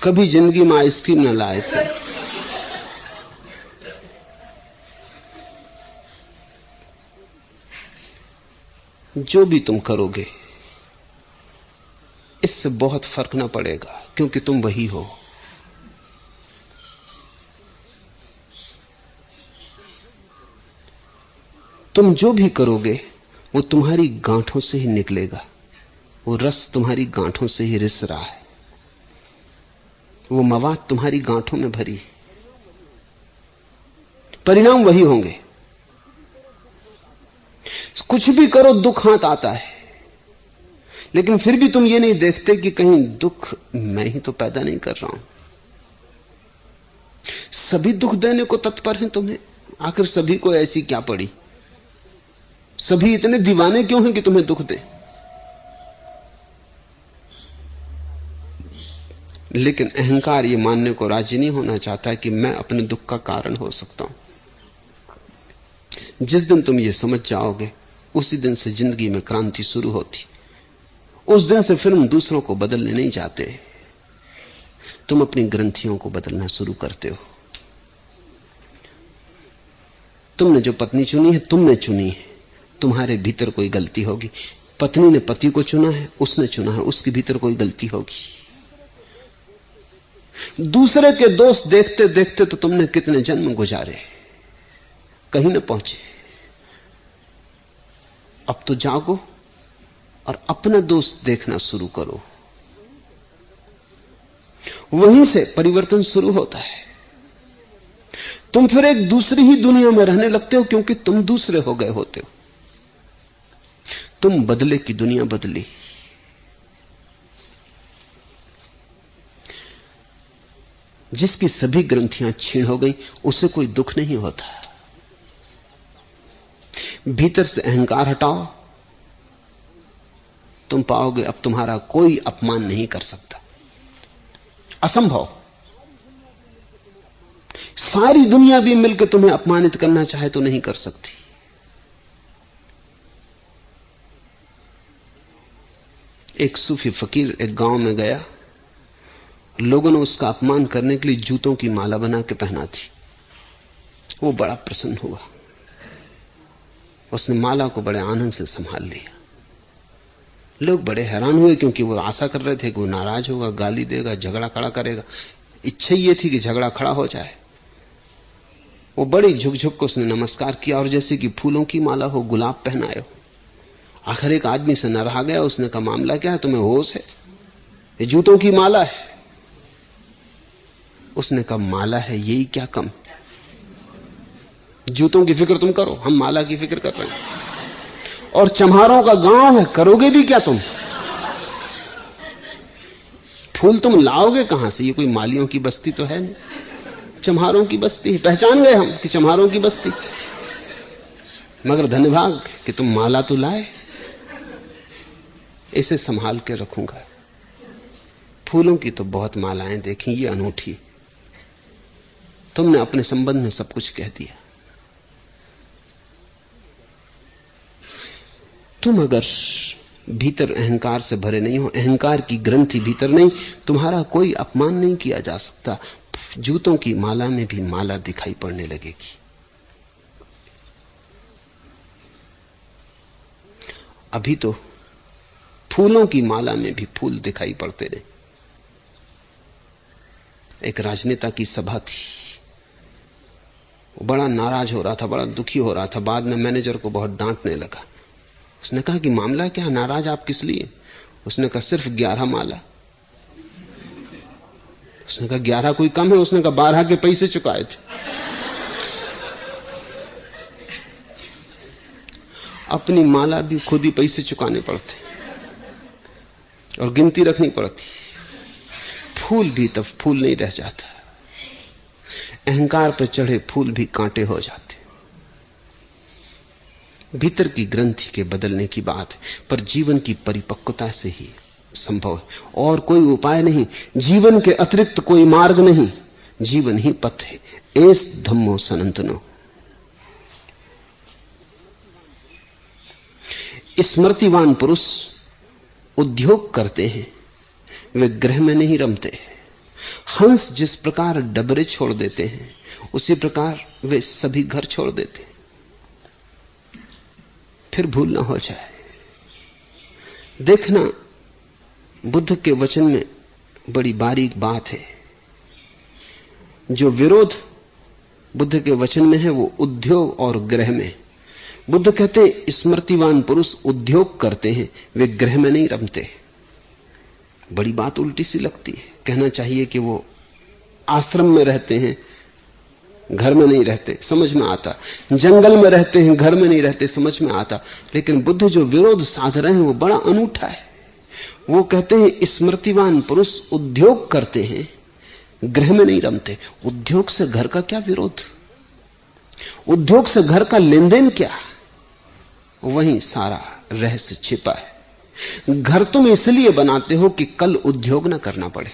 कभी जिंदगी में आइसक्रीम न लाए थे। जो भी तुम करोगे इससे बहुत फर्क ना पड़ेगा, क्योंकि तुम वही हो। तुम जो भी करोगे वो तुम्हारी गांठों से ही निकलेगा। वो रस तुम्हारी गांठों से ही रिस रहा है, वो मवाद तुम्हारी गांठों में भरी। परिणाम वही होंगे। कुछ भी करो दुख हाथ आता है, लेकिन फिर भी तुम ये नहीं देखते कि कहीं दुख मैं ही तो पैदा नहीं कर रहा हूं। सभी दुख देने को तत्पर हैं तुम्हें। आखिर सभी को ऐसी क्या पड़ी? सभी इतने दीवाने क्यों हैं कि तुम्हें दुख दे? लेकिन अहंकार ये मानने को राजी नहीं होना चाहता कि मैं अपने दुख का कारण हो सकता हूं। जिस दिन तुम ये समझ जाओगे उसी दिन से जिंदगी में क्रांति शुरू होती। उस दिन से फिर हम दूसरों को बदलने नहीं जाते, तुम अपनी ग्रंथियों को बदलना शुरू करते हो। तुमने जो पत्नी चुनी है तुमने चुनी है, तुम्हारे भीतर कोई गलती होगी। पत्नी ने पति को चुना है, उसने चुना है, उसके भीतर कोई गलती होगी। दूसरे के दोस्त देखते देखते तो तुमने कितने जन्म गुजारे, कहीं न पहुंचे। अब तो जागो और अपना दोस्त देखना शुरू करो। वहीं से परिवर्तन शुरू होता है। तुम फिर एक दूसरी ही दुनिया में रहने लगते हो, क्योंकि तुम दूसरे हो गए होते हो। तुम बदले की दुनिया बदली। जिसकी सभी ग्रंथियां छीन हो गई उसे कोई दुख नहीं होता। भीतर से अहंकार हटाओ, तुम पाओगे अब तुम्हारा कोई अपमान नहीं कर सकता। असंभव। सारी दुनिया भी मिलकर तुम्हें अपमानित करना चाहे तो नहीं कर सकती। एक सूफी फकीर एक गांव में गया, लोगों ने उसका अपमान करने के लिए जूतों की माला बना के पहना थी। वो बड़ा प्रसन्न हुआ, उसने माला को बड़े आनंद से संभाल लिया। लोग बड़े हैरान हुए, क्योंकि वो आशा कर रहे थे कि वो नाराज होगा, गाली देगा, झगड़ा खड़ा करेगा। इच्छा ये थी कि झगड़ा खड़ा हो जाए। वो बड़ी झुक झुक को उसने नमस्कार किया, और जैसे कि फूलों की माला हो, गुलाब पहनाए हो। आखिर एक आदमी से न रहा गया, उसने कहा मामला क्या है, तुम्हें होश है? ये जूतों की माला है। उसने कहा माला है यही क्या कम, जूतों की फिक्र तुम करो, हम माला की फिक्र कर रहे हैं। और चम्हारों का गांव है, करोगे भी क्या तुम? फूल तुम लाओगे कहां से? ये कोई मालियों की बस्ती तो है नहीं, चम्हारों की बस्ती है। पहचान गए हम कि चम्हारों की बस्ती, मगर धन्यभाग कि तुम माला तो लाए। इसे संभाल के रखूंगा। फूलों की तो बहुत मालाएं देखी, ये अनूठी। तुमने अपने संबंध में सब कुछ कह दिया। तुम अगर भीतर अहंकार से भरे नहीं हो, अहंकार की ग्रंथि भीतर नहीं, तुम्हारा कोई अपमान नहीं किया जा सकता। जूतों की माला में भी माला दिखाई पड़ने लगेगी। अभी तो फूलों की माला में भी फूल दिखाई पड़ते रहे। एक राजनेता की सभा थी, वो बड़ा नाराज हो रहा था, बड़ा दुखी हो रहा था। बाद में मैनेजर को बहुत डांटने लगा। उसने कहा कि मामला क्या, नाराज आप किस लिए? उसने कहा सिर्फ 11 माला। उसने कहा 11 कोई कम है? उसने कहा 12 के पैसे चुकाए थे। अपनी माला भी खुद ही पैसे चुकाने पड़ते और गिनती रखनी पड़ती। फूल भी तब फूल नहीं रह जाता। अहंकार पर चढ़े फूल भी कांटे हो जाते। भीतर की ग्रंथि के बदलने की बात है, पर जीवन की परिपक्वता से ही संभव है। और कोई उपाय नहीं, जीवन के अतिरिक्त कोई मार्ग नहीं। जीवन ही पथ है। एस धम्मो सनातनो। स्मृतिवान पुरुष उद्योग करते हैं, वे ग्रह में नहीं रमते। हंस जिस प्रकार डबरे छोड़ देते हैं, उसी प्रकार वे सभी घर छोड़ देते हैं। फिर भूल ना हो जाए। देखना, बुद्ध के वचन में बड़ी बारीक बात है। जो विरोध बुद्ध के वचन में है वो उद्योग और ग्रह में। बुद्ध कहते हैं स्मृतिवान पुरुष उद्योग करते हैं, वे ग्रह में नहीं रमते। बड़ी बात उल्टी सी लगती है। कहना चाहिए कि वो आश्रम में रहते हैं, घर में नहीं रहते, समझ में आता। जंगल में रहते हैं, घर में नहीं रहते, समझ में आता। लेकिन बुद्ध जो विरोध साध रहे हैं वो बड़ा अनूठा है। वो कहते हैं स्मृतिवान पुरुष उद्योग करते हैं, ग्रह में नहीं रमते। उद्योग से घर का क्या विरोध? उद्योग से घर का लेन देन क्या? वहीं सारा रहस्य छिपा है। घर तुम इसलिए बनाते हो कि कल उद्योग ना करना पड़े।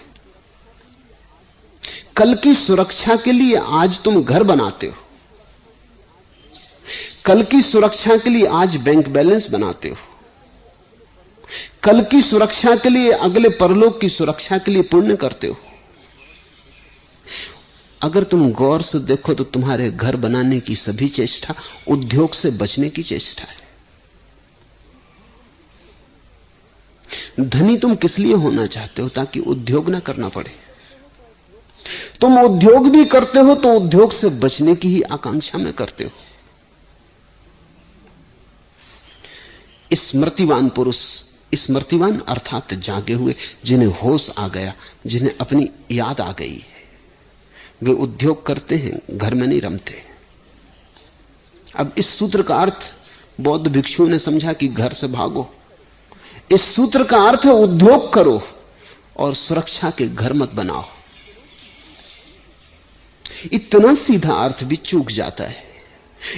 कल की सुरक्षा के लिए आज तुम घर बनाते हो। कल की सुरक्षा के लिए आज बैंक बैलेंस बनाते हो। कल की सुरक्षा के लिए, अगले परलोक की सुरक्षा के लिए पुण्य करते हो। अगर तुम गौर से देखो तो तुम्हारे घर बनाने की सभी चेष्टा उद्योग से बचने की चेष्टा है। धनी तुम किस लिए होना चाहते हो? ताकि उद्योग ना करना पड़े। तुम उद्योग भी करते हो तो उद्योग से बचने की ही आकांक्षा में करते हो। स्मृतिवान पुरुष, स्मृतिवान अर्थात जागे हुए, जिन्हें होश आ गया, जिन्हें अपनी याद आ गई है, वे उद्योग करते हैं, घर में नहीं रमते। अब इस सूत्र का अर्थ बौद्ध भिक्षुओं ने समझा कि घर से भागो। इस सूत्र का अर्थ है उद्योग करो और सुरक्षा के घर मत बनाओ। इतना सीधा अर्थ भी चूक जाता है।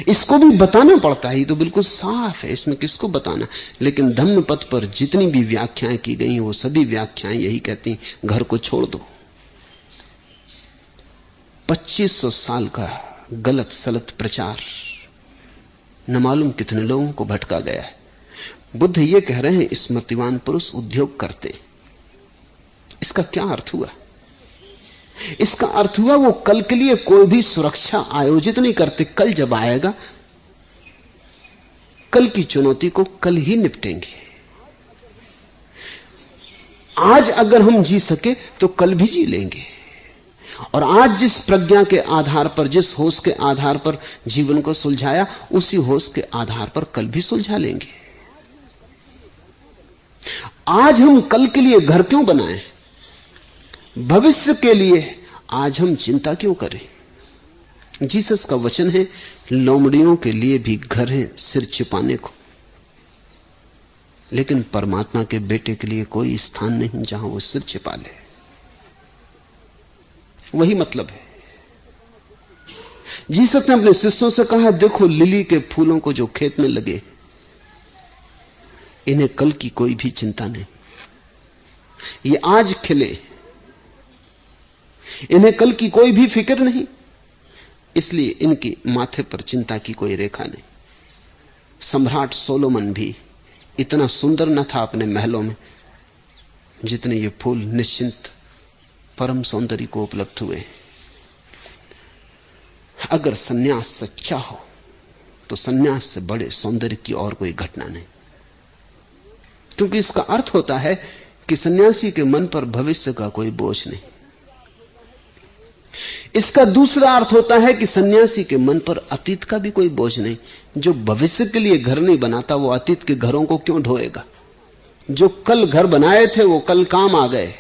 इसको भी बताना पड़ता है। ये तो बिल्कुल साफ है, इसमें किसको बताना। लेकिन धम्म पथ पर जितनी भी व्याख्याएं की गई हैं वो सभी व्याख्याएं यही कहती हैं, घर को छोड़ दो। 2500 साल का गलत सलत प्रचार न मालूम कितने लोगों को भटका गया है। बुद्ध ये कह रहे हैं स्मृतिवान पुरुष उद्योग करते। इसका क्या अर्थ हुआ? इसका अर्थ हुआ वो कल के लिए कोई भी सुरक्षा आयोजित नहीं करते। कल जब आएगा, कल की चुनौती को कल ही निपटेंगे। आज अगर हम जी सके तो कल भी जी लेंगे। और आज जिस प्रज्ञा के आधार पर, जिस होश के आधार पर जीवन को सुलझाया, उसी होश के आधार पर कल भी सुलझा लेंगे। आज हम कल के लिए घर क्यों बनाएं? भविष्य के लिए आज हम चिंता क्यों करें? जीसस का वचन है, लोमड़ियों के लिए भी घर है सिर छिपाने को, लेकिन परमात्मा के बेटे के लिए कोई स्थान नहीं जहां वो सिर छिपा ले। वही मतलब है। जीसस ने अपने शिष्यों से कहा, देखो लिली के फूलों को जो खेत में लगे, इन्हें कल की कोई भी चिंता नहीं। ये आज खिले, इन्हें कल की कोई भी फिक्र नहीं, इसलिए इनकी माथे पर चिंता की कोई रेखा नहीं। सम्राट सोलोमन भी इतना सुंदर न था अपने महलों में जितने ये फूल निश्चिंत परम सौंदर्य को उपलब्ध हुए। अगर सन्यास सच्चा हो तो सन्यास से बड़े सौंदर्य की और कोई घटना नहीं, क्योंकि इसका अर्थ होता है कि सन्यासी के मन पर भविष्य का कोई बोझ नहीं। इसका दूसरा अर्थ होता है कि सन्यासी के मन पर अतीत का भी कोई बोझ नहीं। जो भविष्य के लिए घर नहीं बनाता वो अतीत के घरों को क्यों ढोएगा? जो कल घर बनाए थे वो कल काम आ गए,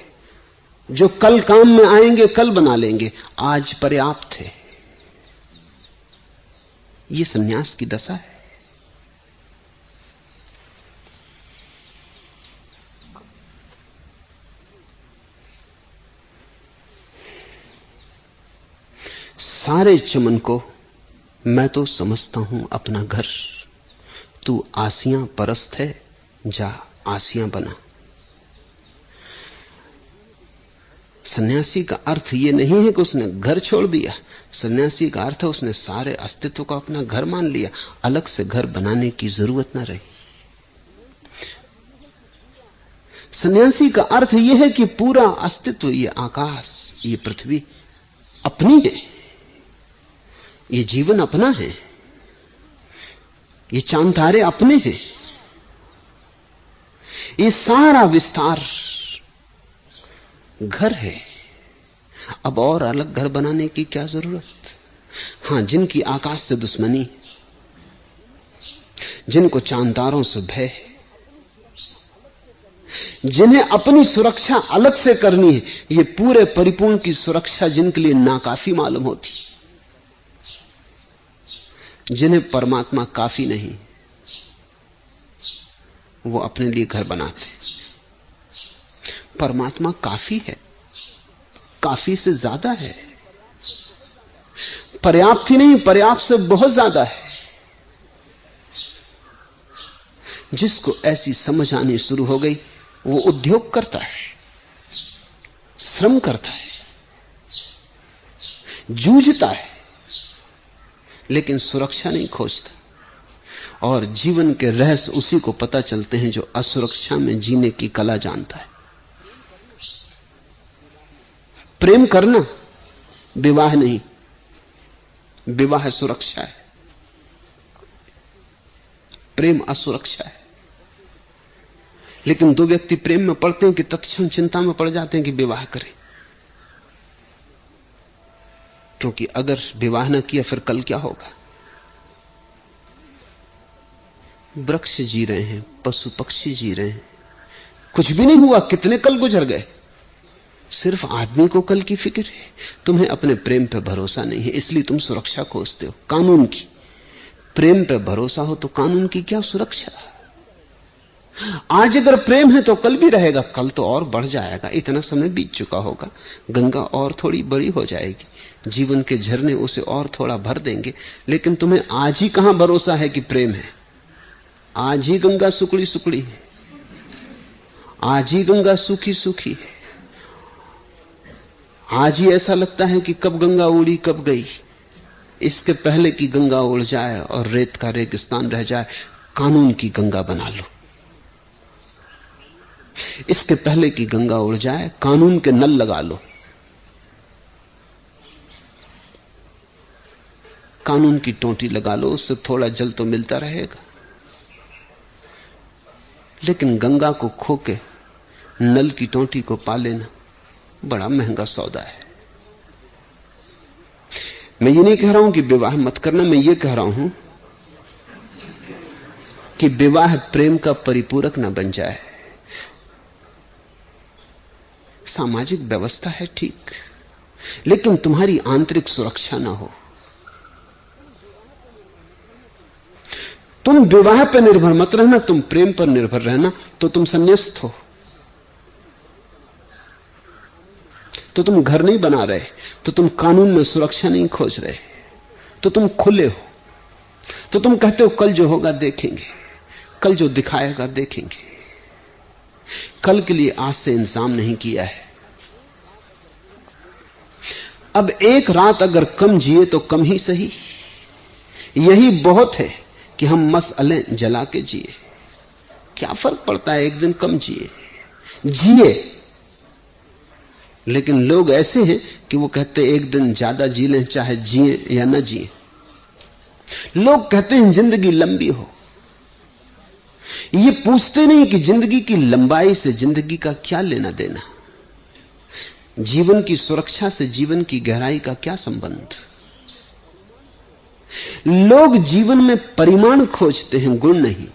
जो कल काम में आएंगे कल बना लेंगे, आज पर्याप्त है। ये सन्यास की दशा है। सारे चमन को मैं तो समझता हूं अपना घर, तू आसियां परस्त है, जा आसियां बना। सन्यासी का अर्थ यह नहीं है कि उसने घर छोड़ दिया। सन्यासी का अर्थ है उसने सारे अस्तित्व को अपना घर मान लिया, अलग से घर बनाने की जरूरत ना रही। सन्यासी का अर्थ यह है कि पूरा अस्तित्व, ये आकाश, ये पृथ्वी अपनी है, ये जीवन अपना है, ये चांद तारे अपने हैं, ये सारा विस्तार घर है। अब और अलग घर बनाने की क्या जरूरत? हां, जिनकी आकाश से दुश्मनी, जिनको चांद तारों से भय, जिन्हें अपनी सुरक्षा अलग से करनी है, ये पूरे परिपूर्ण की सुरक्षा जिनके लिए नाकाफी मालूम होती, जिन्हें परमात्मा काफी नहीं, वो अपने लिए घर बनाते। परमात्मा काफी है, काफी से ज्यादा है, पर्याप्त ही नहीं, पर्याप्त से बहुत ज्यादा है। जिसको ऐसी समझ आनी शुरू हो गई वो उद्योग करता है, श्रम करता है, जूझता है, लेकिन सुरक्षा नहीं खोजता। और जीवन के रहस्य उसी को पता चलते हैं जो असुरक्षा में जीने की कला जानता है। प्रेम करना विवाह नहीं, विवाह सुरक्षा है, प्रेम असुरक्षा है। लेकिन दो व्यक्ति प्रेम में पड़ते हैं कि तत्क्षण चिंता में पड़ जाते हैं कि विवाह करें, क्योंकि अगर विवाह न किया फिर कल क्या होगा। वृक्ष जी रहे हैं, पशु पक्षी जी रहे हैं, कुछ भी नहीं हुआ, कितने कल गुजर गए। सिर्फ आदमी को कल की फिक्र है। तुम्हें अपने प्रेम पे भरोसा नहीं है, इसलिए तुम सुरक्षा खोजते हो कानून की। प्रेम पे भरोसा हो तो कानून की क्या सुरक्षा? आज अगर प्रेम है तो कल भी रहेगा, कल तो और बढ़ जाएगा, इतना समय बीत चुका होगा, गंगा और थोड़ी बड़ी हो जाएगी, जीवन के झरने उसे और थोड़ा भर देंगे। लेकिन तुम्हें आज ही कहां भरोसा है कि प्रेम है? आज ही गंगा सुकड़ी सुकड़ी है, आज ही गंगा सूखी सूखी है, आज ही ऐसा लगता है कि कब गंगा उड़ी कब गई। इसके पहले कि गंगा उड़ जाए और रेत का रेगिस्तान रह जाए, कानून की गंगा बना लो। इसके पहले कि गंगा उड़ जाए, कानून के नल लगा लो। कानून की टोंटी लगा लो, उससे थोड़ा जल तो मिलता रहेगा। लेकिन गंगा को खो के नल की टोंटी को पा लेना बड़ा महंगा सौदा है। मैं ये नहीं कह रहा हूं कि विवाह मत करना, मैं ये कह रहा हूं कि विवाह प्रेम का परिपूरक न बन जाए। सामाजिक व्यवस्था है ठीक, लेकिन तुम्हारी आंतरिक सुरक्षा ना हो। तुम विवाह पर निर्भर मत रहना, तुम प्रेम पर निर्भर रहना, तो तुम संन्यास्त हो। तो तुम घर नहीं बना रहे, तो तुम कानून में सुरक्षा नहीं खोज रहे, तो तुम खुले हो। तो तुम कहते हो कल जो होगा देखेंगे। कल जो दिखाएगा देखेंगे। कल के लिए आज से इंतजाम नहीं किया है। अब एक रात अगर कम जिए तो कम ही सही, यही बहुत है कि हम मसले जला के जिए। क्या फर्क पड़ता है एक दिन कम जिए। लेकिन लोग ऐसे हैं कि वो कहते हैं एक दिन ज्यादा जी लें, चाहे जिए या न जिए। लोग कहते हैं जिंदगी लंबी हो। ये पूछते नहीं कि जिंदगी की लंबाई से जिंदगी का क्या लेना देना, जीवन की सुरक्षा से जीवन की गहराई का क्या संबंध। लोग जीवन में परिमाण खोजते हैं, गुण नहीं।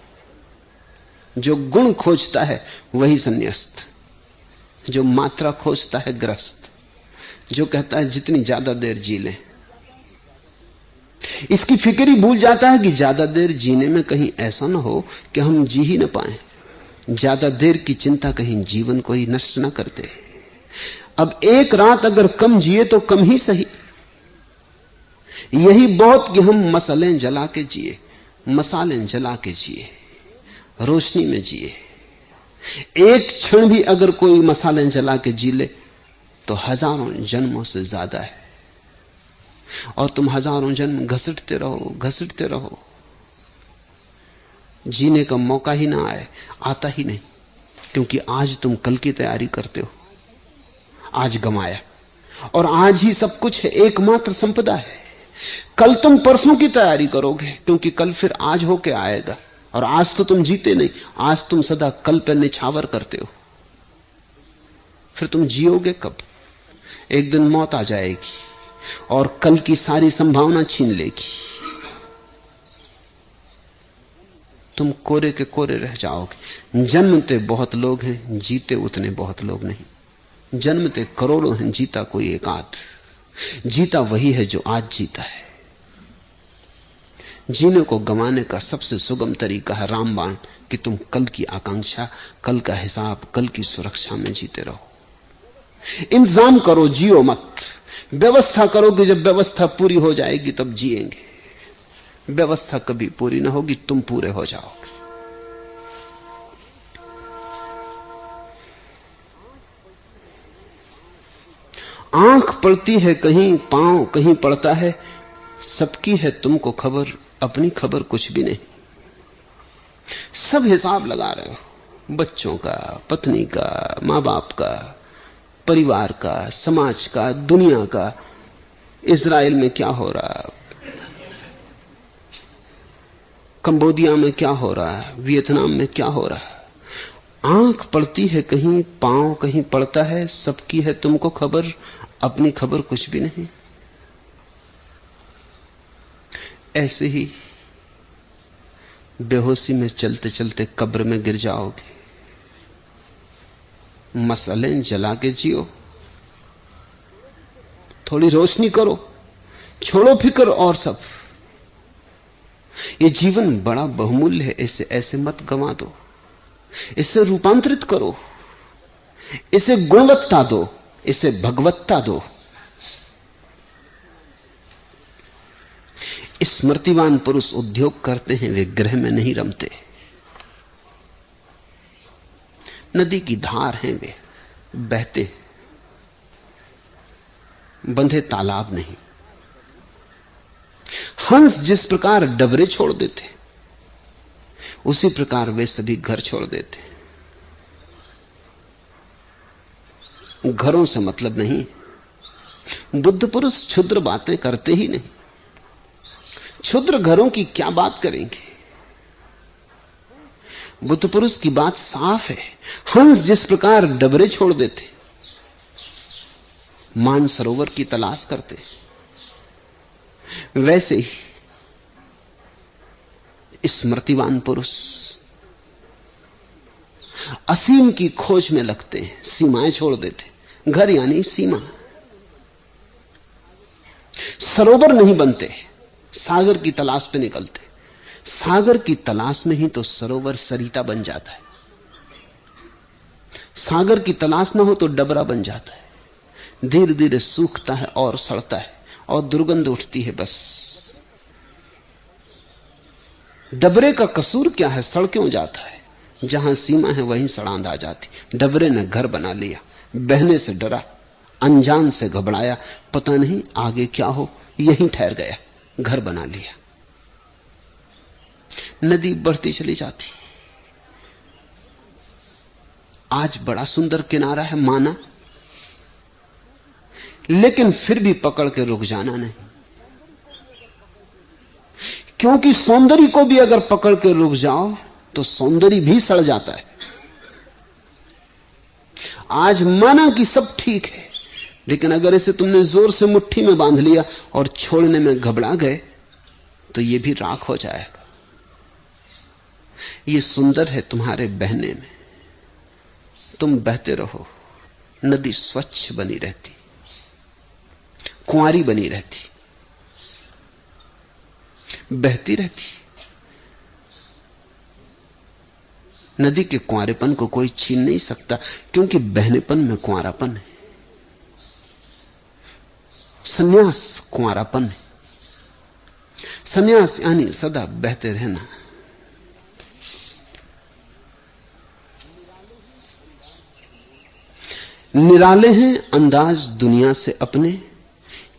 जो गुण खोजता है वही संन्यास्त, जो मात्रा खोजता है ग्रस्त, जो कहता है जितनी ज्यादा देर जी लें। इसकी फिक्र ही भूल जाता है कि ज्यादा देर जीने में कहीं ऐसा ना हो कि हम जी ही ना पाए। ज्यादा देर की चिंता कहीं जीवन को ही नष्ट ना कर दे। अब एक रात अगर कम जिए तो कम ही सही, यही बहुत कि हम मसालें जला के जिए, मसालें जला के जिए, रोशनी में जिए। एक क्षण भी अगर कोई मसालें जला के जी ले तो हजारों जन्मों से ज्यादा है। और तुम हजारों जन्म घसीटते रहो, जीने का मौका ही ना आए, आता ही नहीं। क्योंकि आज तुम कल की तैयारी करते हो, आज गमाया, और आज ही सब कुछ है, एकमात्र संपदा है। कल तुम परसों की तैयारी करोगे, क्योंकि कल फिर आज होके आएगा। और आज तो तुम जीते नहीं, आज तुम सदा कल पर निछावर करते हो। फिर तुम जियोगे कब? एक दिन मौत आ जाएगी और कल की सारी संभावना छीन लेगी। तुम कोरे के कोरे रह जाओगे। जन्मते बहुत लोग हैं, जीते उतने बहुत लोग नहीं। जन्मते करोड़ों हैं, जीता कोई एक आध। जीता वही है जो आज जीता है। जीने को गंवाने का सबसे सुगम तरीका है रामबाण, कि तुम कल की आकांक्षा, कल का हिसाब, कल की सुरक्षा में जीते रहो। इंतजाम करो, जियो मत। व्यवस्था करो कि जब व्यवस्था पूरी हो जाएगी तब जिएंगे। व्यवस्था कभी पूरी ना होगी, तुम पूरे हो जाओगे। आंख पड़ती है कहीं, पांव कहीं पड़ता है, सबकी है तुमको खबर, अपनी खबर कुछ भी नहीं। सब हिसाब लगा रहे हो, बच्चों का, पत्नी का, मां बाप का, परिवार का, समाज का, दुनिया का। इजराइल में क्या हो रहा, कंबोडिया में क्या हो रहा है, वियतनाम में क्या हो रहा है। आंख पड़ती है कहीं, पांव कहीं पड़ता है, सबकी है तुमको खबर, अपनी खबर कुछ भी नहीं। ऐसे ही बेहोशी में चलते चलते कब्र में गिर जाओगे। मसलें जला के जियो, थोड़ी रोशनी करो, छोड़ो फिक्र और सब। ये जीवन बड़ा बहुमूल्य है, इसे ऐसे मत गंवा दो। इसे रूपांतरित करो, इसे गुणवत्ता दो, इसे भगवत्ता दो। स्मृतिवान पुरुष उद्योग करते हैं, वे ग्रह में नहीं रमते। नदी की धार हैं, वे बहते, बंधे तालाब नहीं। हंस जिस प्रकार डबरे छोड़ देते, उसी प्रकार वे सभी घर छोड़ देते। घरों से मतलब नहीं। बुद्ध पुरुष क्षुद्र बातें करते ही नहीं। क्षुद्र घरों की क्या बात करेंगे? बुद्ध पुरुष की बात साफ है। हंस जिस प्रकार डबरे छोड़ देते, मानसरोवर की तलाश करते, वैसे ही स्मृतिवान पुरुष असीम की खोज में लगते हैं, सीमाएं छोड़ देते। घर यानी सीमा। सरोवर नहीं बनते, सागर की तलाश पे निकलते। सागर की तलाश में ही तो सरोवर सरिता बन जाता है। सागर की तलाश ना हो तो डबरा बन जाता है, धीरे धीरे सूखता है और सड़ता है और दुर्गंध उठती है। बस डबरे का कसूर क्या है? सड़ क्यों जाता है? जहां सीमा है वहीं सड़ांध आ जाती। डबरे ने घर बना लिया, बहने से डरा, अनजान से घबराया, पता नहीं आगे क्या हो, यहीं ठहर गया, घर बना लिया। नदी बढ़ती चली जाती। आज बड़ा सुंदर किनारा है माना, लेकिन फिर भी पकड़ के रुक जाना नहीं, क्योंकि सौंदर्य को भी अगर पकड़ के रुक जाओ तो सौंदर्य भी सड़ जाता है। आज माना कि सब ठीक है, लेकिन अगर इसे तुमने जोर से मुट्ठी में बांध लिया और छोड़ने में घबरा गए तो यह भी राख हो जाएगा। यह सुंदर है तुम्हारे बहने में, तुम बहते रहो, नदी स्वच्छ बनी रहती, कुंवारी बनी रहती, बहती रहती। नदी के कुंवारेपन को कोई छीन नहीं सकता, क्योंकि बहनेपन में कुंवारापन है। सन्यास कुंवारापन है। सन्यास यानी सदा बहते रहना। निराले हैं अंदाज दुनिया से अपने,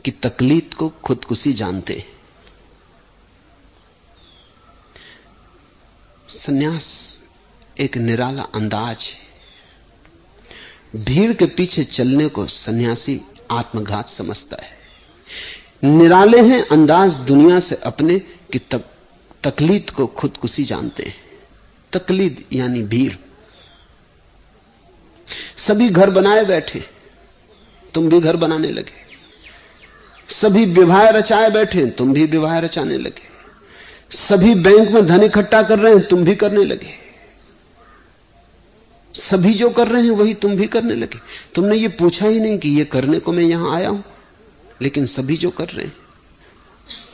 कि तकलीद को खुदकुशी जानते हैं। सन्यास एक निराला अंदाज है। भीड़ के पीछे चलने को सन्यासी आत्मघात समझता है। निराले हैं अंदाज दुनिया से अपने, कि तकलीद को खुदकुशी जानते हैं। तकलीद यानी भीड़। सभी घर बनाए बैठे, तुम भी घर बनाने लगे। सभी विवाह रचाए बैठे, तुम भी विवाह रचाने लगे। सभी बैंक में धन इकट्ठा कर रहे हैं, तुम भी करने लगे। सभी जो कर रहे हैं वही तुम भी करने लगे। तुमने ये पूछा ही नहीं कि ये करने को मैं यहां आया हूं, लेकिन सभी जो कर रहे हैं,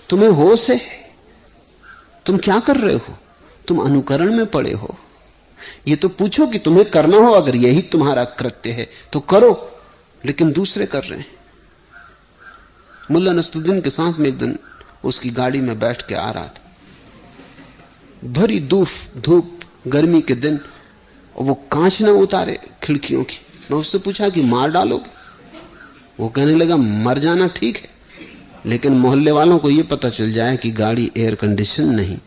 तुम्हें होश है, तुम क्या कर रहे हो? तुम अनुकरण में पड़े हो। ये तो पूछो कि तुम्हें करना हो, अगर यही तुम्हारा कृत्य है तो करो, लेकिन दूसरे कर रहे हैं। मुल्ला नसरुद्दीन के साथ में एक दिन उसकी गाड़ी में बैठ के आ रहा था, भरी धूप गर्मी के दिन, और वो कांच ना उतारे खिड़कियों की। मैं उससे पूछा कि मार डालोगे? वो कहने लगा मर जाना ठीक है, लेकिन मोहल्ले वालों को ये पता चल जाए कि गाड़ी एयर कंडीशन नहीं,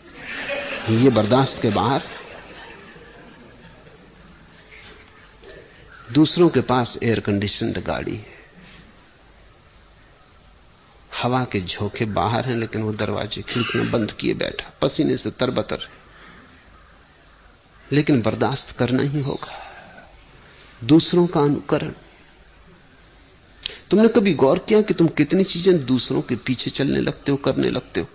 ये बर्दाश्त के बाहर। दूसरों के पास एयर कंडीशनड गाड़ी है, हवा के झोंके बाहर हैं, लेकिन वो दरवाजे खिड़कियां बंद किए बैठा, पसीने से तरबतर। लेकिन बर्दाश्त करना ही होगा दूसरों का अनुकरण। तुमने कभी गौर किया कि तुम कितनी चीजें दूसरों के पीछे चलने लगते हो, करने लगते हो?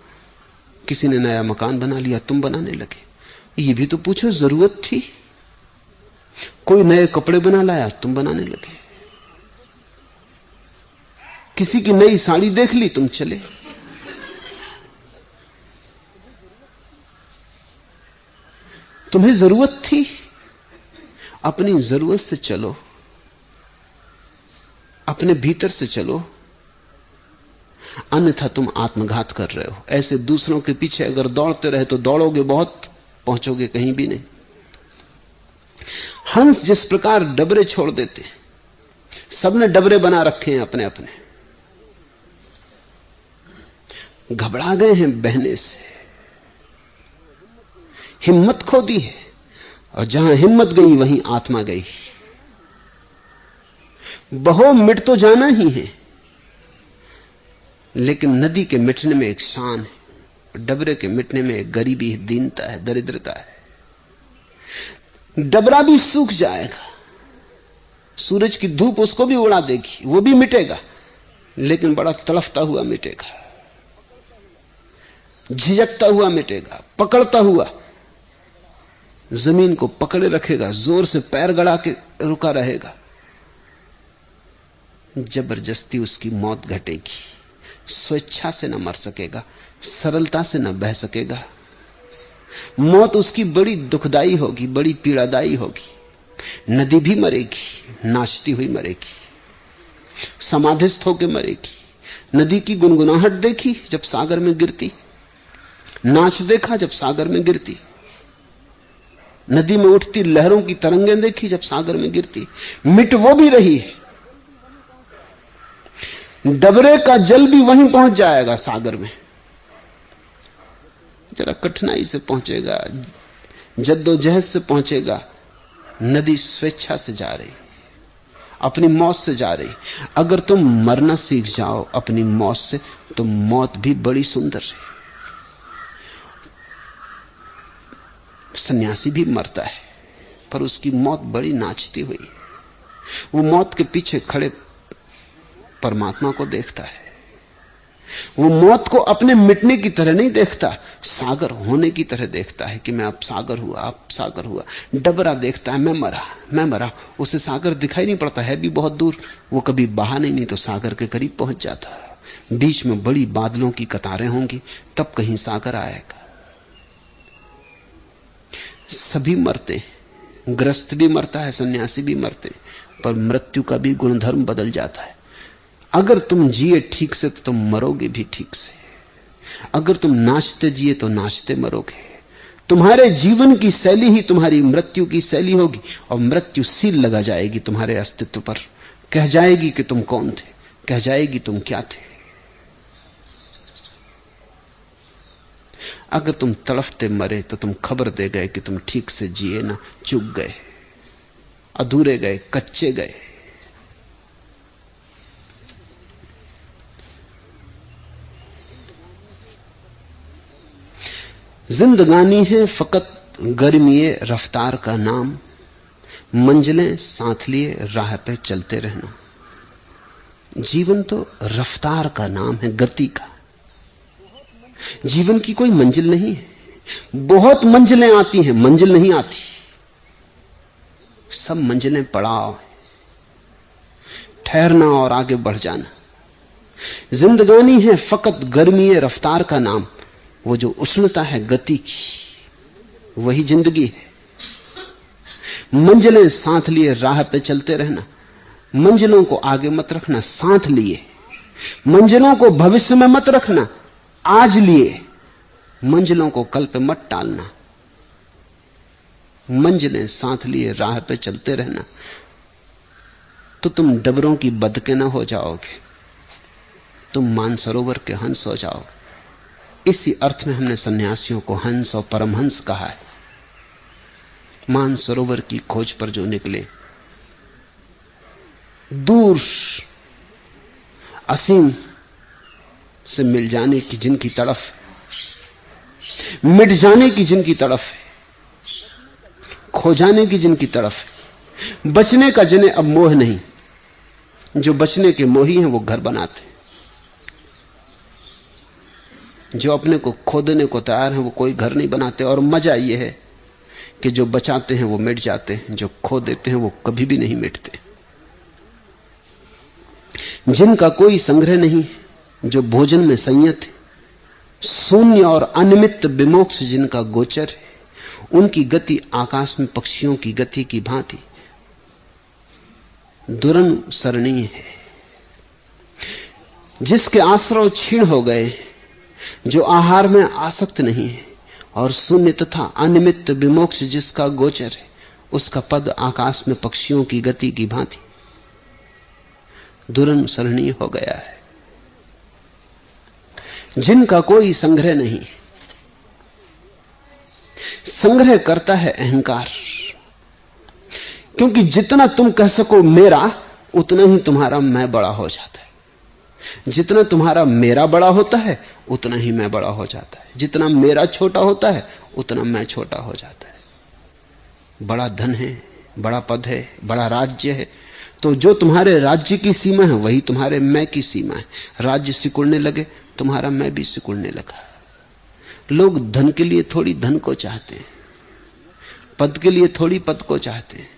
किसी ने नया मकान बना लिया, तुम बनाने लगे। ये भी तो पूछो, जरूरत थी? कोई नए कपड़े बना लाया, तुम बनाने लगे। किसी की नई साड़ी देख ली, तुम चले। तुम्हें जरूरत थी, अपनी जरूरत से चलो, अपने भीतर से चलो, अन्यथा तुम आत्मघात कर रहे हो। ऐसे दूसरों के पीछे अगर दौड़ते रहे तो दौड़ोगे बहुत, पहुंचोगे कहीं भी नहीं। हंस जिस प्रकार डबरे छोड़ देते, सबने डबरे बना रखे हैं अपने अपने, घबरा गए हैं बहने से, हिम्मत खो दी है, और जहां हिम्मत गई वहीं आत्मा गई। बहो मिट तो जाना ही है, लेकिन नदी के मिटने में एक शान है, डबरे के मिटने में एक गरीबी है, दीनता है, दरिद्रता है। डबरा भी सूख जाएगा, सूरज की धूप उसको भी उड़ा देगी, वो भी मिटेगा, लेकिन बड़ा तड़फता हुआ मिटेगा, झिझकता हुआ मिटेगा, पकड़ता हुआ, जमीन को पकड़े रखेगा, जोर से पैर गड़ा के रुका रहेगा। जबरदस्ती उसकी मौत घटेगी, स्वेच्छा से न मर सकेगा, सरलता से न बह सकेगा। मौत उसकी बड़ी दुखदाई होगी, बड़ी पीड़ादायी होगी। नदी भी मरेगी, नाचती हुई मरेगी, समाधिस्थ होकर मरेगी। नदी की गुनगुनाहट देखी जब सागर में गिरती, नाच देखा जब सागर में गिरती, नदी में उठती लहरों की तरंगें देखी जब सागर में गिरती। मिट वो भी रही है, डबरे का जल भी वहीं पहुंच जाएगा सागर में, जरा कठिनाई से पहुंचेगा, जद्दोजहद से पहुंचेगा। नदी स्वेच्छा से जा रही, अपनी मौत से जा रही। अगर तुम मरना सीख जाओ अपनी मौत से तो मौत भी बड़ी सुंदर है। सन्यासी भी मरता है पर उसकी मौत बड़ी नाचती हुई। वो मौत के पीछे खड़े परमात्मा को देखता है। वो मौत को अपने मिटने की तरह नहीं देखता, सागर होने की तरह देखता है कि मैं अब सागर हुआ, अब सागर हुआ। डबरा देखता है, मैं मरा, मैं मरा। उसे सागर दिखाई नहीं पड़ता, है भी बहुत दूर। वो कभी बहा नहीं तो सागर के करीब पहुंच जाता। बीच में बड़ी बादलों की कतारें होंगी, तब कहीं सागर आएगा। सभी मरते, ग्रस्त भी मरता है, सन्यासी भी मरते, पर मृत्यु का भी गुणधर्म बदल जाता है। अगर तुम जिए ठीक से तो तुम मरोगे भी ठीक से। अगर तुम नाचते जिए तो नाचते मरोगे। तुम्हारे जीवन की शैली ही तुम्हारी मृत्यु की शैली होगी, और मृत्यु सील लगा जाएगी तुम्हारे अस्तित्व पर। कह जाएगी कि तुम कौन थे, कह जाएगी तुम क्या थे। अगर तुम तड़फते मरे तो तुम खबर दे गए कि तुम ठीक से जिए ना, चूक गए, अधूरे गए, कच्चे गए। जिंदगानी है फकत गर्मीए रफ्तार का नाम, मंजिलें साथ लिए राह पे चलते रहना। जीवन तो रफ्तार का नाम है, गति का। जीवन की कोई मंजिल नहीं है। बहुत मंजिलें आती हैं, मंजिल नहीं आती। सब मंजिलें पड़ाव है, ठहरना और आगे बढ़ जाना। जिंदगानी है फकत गर्मीए रफ्तार का नाम, वो जो उष्णता है गति की, वही जिंदगी है। मंजिलें साथ लिए राह पे चलते रहना। मंजिलों को आगे मत रखना, साथ लिए। मंजिलों को भविष्य में मत रखना, आज लिए। मंजिलों को कल पे मत टालना। मंजिलें साथ लिए राह पे चलते रहना, तो तुम डबरों की बदके ना हो जाओगे, तुम मानसरोवर के हंस हो जाओगे। इसी अर्थ में हमने सन्यासियों को हंस और परमहंस कहा है। मानसरोवर की खोज पर जो निकले, दूर असीम से मिल जाने की जिनकी तड़फ, मिट जाने की जिनकी तरफ है, खो जाने की जिनकी तरफ है, बचने का जिन्हें अब मोह नहीं। जो बचने के मोही हैं वो घर बनाते, जो अपने को खो देने को तैयार हैं वो कोई घर नहीं बनाते। और मजा यह है कि जो बचाते हैं वो मिट जाते हैं, जो खो देते हैं वो कभी भी नहीं मिटते। जिनका कोई संग्रह नहीं, जो भोजन में संयत है, शून्य और अनिमित्त विमोक्ष जिनका गोचर है, उनकी गति आकाश में पक्षियों की गति की भांति दुरनुसरणीय है। जिसके आश्रय क्षीण हो गए, जो आहार में आसक्त नहीं है, और शून्य तथा अनिमित्त विमोक्ष जिसका गोचर है, उसका पद आकाश में पक्षियों की गति की भांति दुरनुसरणीय हो गया है। जिनका कोई संग्रह नहीं, संग्रह करता है अहंकार। क्योंकि जितना तुम कह सको मेरा, उतना ही तुम्हारा मैं बड़ा हो जाता है। जितना तुम्हारा मेरा बड़ा होता है, उतना ही मैं बड़ा हो जाता है। जितना मेरा छोटा होता है, उतना मैं छोटा हो जाता है। बड़ा धन है, बड़ा पद है, बड़ा राज्य है, तो जो तुम्हारे राज्य की सीमा है वही तुम्हारे मैं की सीमा है। राज्य सिकुड़ने लगे, तुम्हारा मैं भी सिकुड़ने लगा। लोग धन के लिए थोड़ी धन को चाहते हैं, पद के लिए थोड़ी पद को चाहते हैं,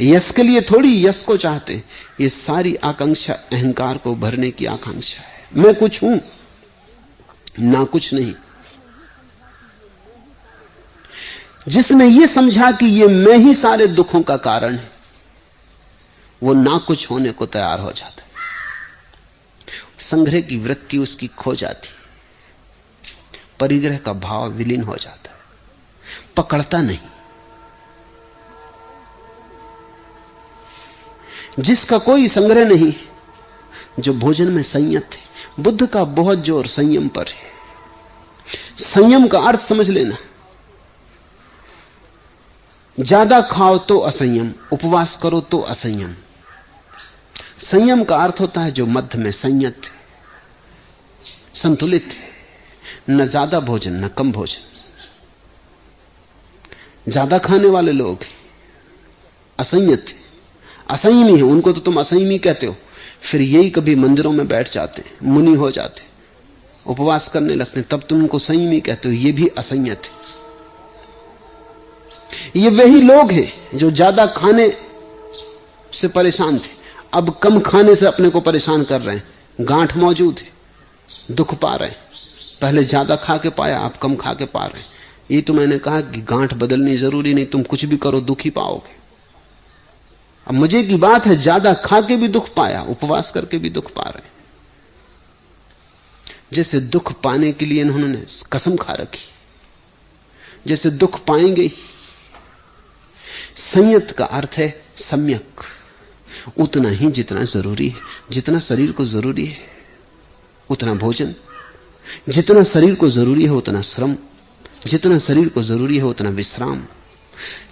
यश के लिए थोड़ी यश को चाहते हैं। ये सारी आकांक्षा अहंकार को भरने की आकांक्षा है। मैं कुछ हूं ना कुछ नहीं। जिसने ये समझा कि ये मैं ही सारे दुखों का कारण है, वो ना कुछ होने को तैयार हो जाता है। संग्रह की वृत्ति उसकी खो जाती, परिग्रह का भाव विलीन हो जाता है, पकड़ता नहीं। जिसका कोई संग्रह नहीं, जो भोजन में संयत है। बुद्ध का बहुत जोर संयम पर है। संयम का अर्थ समझ लेना, ज्यादा खाओ तो असंयम, उपवास करो तो असंयम। संयम का अर्थ होता है जो मध्य में संयत है, संतुलित है, न ज्यादा भोजन न कम भोजन। ज्यादा खाने वाले लोग असंयत है, असंयमी है, उनको तो तुम असंयमी कहते हो। फिर यही कभी मंदिरों में बैठ जाते, मुनि हो जाते, उपवास करने लगते, तब तुम उनको संयमी कहते हो। ये भी असंयत है। ये वही लोग हैं जो ज्यादा खाने से परेशान थे, अब कम खाने से अपने को परेशान कर रहे हैं। गांठ मौजूद है, दुख पा रहे हैं। पहले ज्यादा खा के पाया, अब कम खा के पा रहे हैं। ये तो मैंने कहा कि गांठ बदलनी जरूरी नहीं, तुम कुछ भी करो दुख ही पाओगे। अब मजे की बात है, ज्यादा खा के भी दुख पाया, उपवास करके भी दुख पा रहे हैं। जैसे दुख पाने के लिए इन्होंने कसम खा रखी, जैसे दुख पाएंगे। संयत का अर्थ है सम्यक, उतना ही जितना जरूरी है, जितना शरीर को जरूरी है उतना भोजन, जितना शरीर को जरूरी है उतना श्रम, जितना शरीर को जरूरी है उतना विश्राम,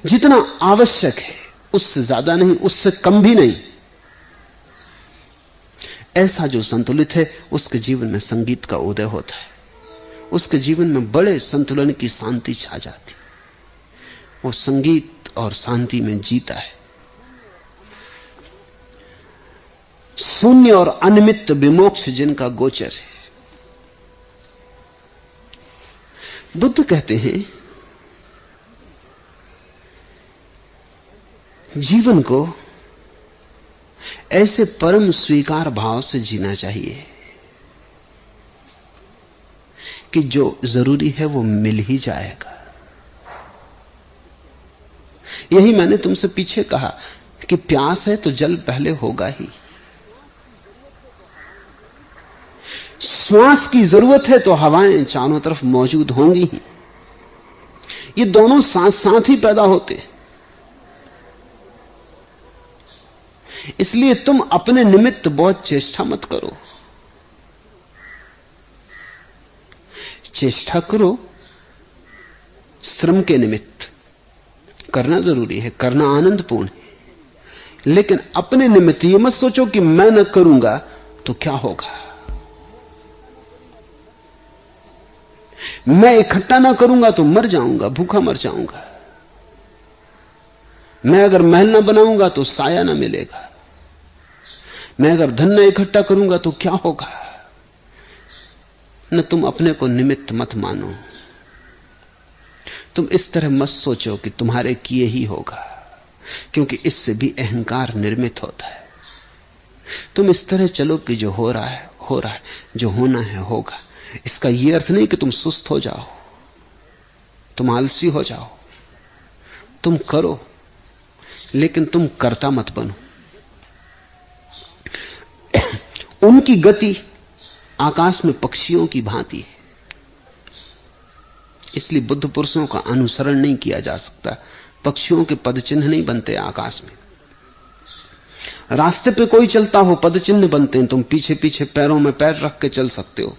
जितना आवश्यक है उससे ज्यादा नहीं, उससे कम भी नहीं। ऐसा जो संतुलित है उसके जीवन में संगीत का उदय होता है, उसके जीवन में बड़े संतुलन की शांति छा जाती। वो संगीत और शांति में जीता है। शून्य और अनिमित्त विमोक्ष जिनका गोचर है। बुद्ध कहते हैं जीवन को ऐसे परम स्वीकार भाव से जीना चाहिए कि जो जरूरी है वो मिल ही जाएगा। यही मैंने तुमसे पीछे कहा कि प्यास है तो जल पहले होगा ही, श्वास की जरूरत है तो हवाएं चारों तरफ मौजूद होंगी ही। ये दोनों साथ साथ ही पैदा होते। इसलिए तुम अपने निमित्त बहुत चेष्टा मत करो, चेष्टा करो श्रम के निमित्त। करना जरूरी है, करना आनंदपूर्ण है, लेकिन अपने निमित्त ये मत सोचो कि मैं न करूंगा तो क्या होगा, मैं इकट्ठा ना करूंगा तो मर जाऊंगा, भूखा मर जाऊंगा, मैं अगर महल ना बनाऊंगा तो साया ना मिलेगा, मैं अगर धन ना इकट्ठा करूंगा तो क्या होगा। न तुम अपने को निमित्त मत मानो, तुम इस तरह मत सोचो कि तुम्हारे किए ही होगा, क्योंकि इससे भी अहंकार निर्मित होता है। तुम इस तरह चलो कि जो हो रहा है हो रहा है, जो होना है होगा। इसका यह अर्थ नहीं कि तुम सुस्त हो जाओ, तुम आलसी हो जाओ, तुम करो, लेकिन तुम कर्ता मत बनो। उनकी गति आकाश में पक्षियों की भांति है, इसलिए बुद्ध पुरुषों का अनुसरण नहीं किया जा सकता। पक्षियों के पदचिन्ह नहीं बनते आकाश में। रास्ते पे कोई चलता हो पदचिन्ह बनते हैं, तुम पीछे पीछे पैरों में पैर रख के चल सकते हो।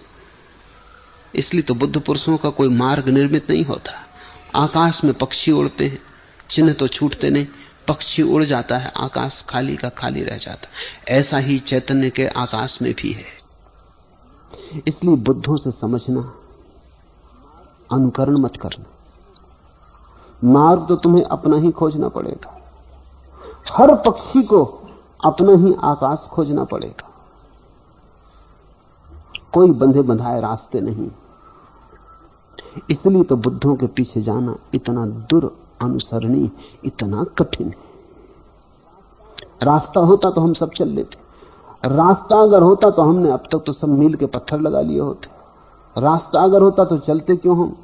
इसलिए तो बुद्ध पुरुषों का कोई मार्ग निर्मित नहीं होता। आकाश में पक्षी उड़ते हैं, चिन्ह तो छूटते नहीं, पक्षी उड़ जाता है, आकाश खाली का खाली रह जाता। ऐसा ही चैतन्य के आकाश में भी है। इसलिए बुद्धों से समझना, अनुकरण मत करना। मार्ग तो तुम्हें अपना ही खोजना पड़ेगा। हर पक्षी को अपना ही आकाश खोजना पड़ेगा। कोई बंधे बंधाए रास्ते नहीं। इसलिए तो बुद्धों के पीछे जाना इतना दुरानुसरणीय, इतना कठिन है। रास्ता होता तो हम सब चल लेते। रास्ता अगर होता तो हमने अब तक तो सब मील के पत्थर लगा लिए होते। रास्ता अगर होता तो चलते क्यों हम?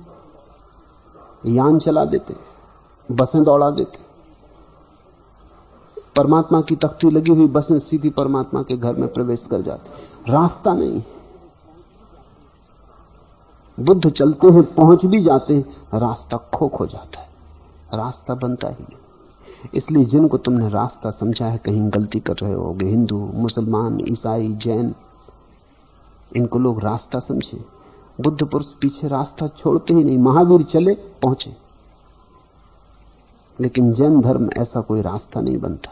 यान चला देते, बसें दौड़ा देते। परमात्मा की तख्ती लगी हुई बसें सीधी परमात्मा के घर में प्रवेश कर जाती। रास्ता नहीं। बुद्ध चलते हैं, पहुंच भी जाते हैं, रास्ता खो जाता है, रास्ता बनता ही नहीं। इसलिए जिनको तुमने रास्ता समझा है कहीं गलती कर रहे होगे। हिंदू, मुसलमान, ईसाई, जैन, इनको लोग रास्ता समझे। बुद्ध पुरुष पीछे रास्ता छोड़ते ही नहीं। महावीर चले, पहुंचे, लेकिन जैन धर्म ऐसा कोई रास्ता नहीं बनता।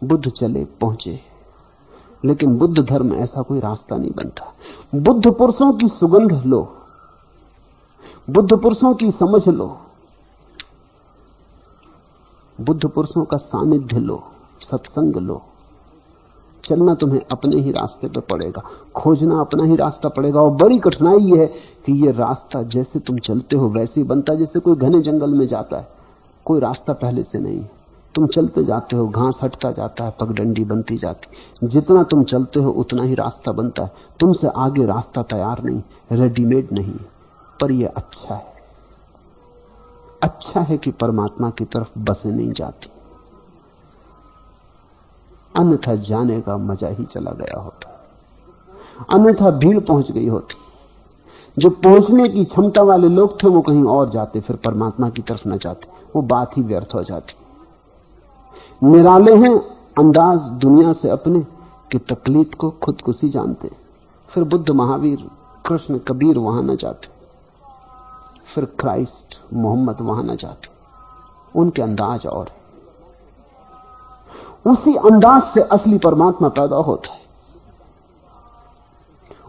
बुद्ध चले, पहुंचे, लेकिन बुद्ध धर्म ऐसा कोई रास्ता नहीं बनता। बुद्ध पुरुषों की सुगंध लो, बुद्ध पुरुषों की समझ लो, बुद्ध पुरुषों का सानिध्य लो, सत्संग लो। चलना तुम्हें अपने ही रास्ते पर पड़ेगा, खोजना अपना ही रास्ता पड़ेगा। और बड़ी कठिनाई यह है कि यह रास्ता जैसे तुम चलते हो वैसे ही बनता, जैसे कोई घने जंगल में जाता है, कोई रास्ता पहले से नहीं। तुम चलते जाते हो, घास हटता जाता है, पगडंडी बनती जाती। जितना तुम चलते हो उतना ही रास्ता बनता है। तुमसे आगे रास्ता तैयार नहीं, रेडीमेड नहीं। पर यह अच्छा है, अच्छा है कि परमात्मा की तरफ बसें नहीं जाती, अन्यथा जाने का मजा ही चला गया होता, अन्यथा भीड़ पहुंच गई होती। जो पहुंचने की क्षमता वाले लोग थे वो कहीं और जाते, फिर परमात्मा की तरफ न जाते, वो बात ही व्यर्थ हो जाती। निराले हैं अंदाज दुनिया से अपने कि तकलीफ को खुदकुशी जानते। फिर बुद्ध, महावीर, कृष्ण, कबीर वहां न जाते, फिर क्राइस्ट, मोहम्मद वहां न जाते। उनके अंदाज और है। उसी अंदाज से असली परमात्मा पैदा होता है,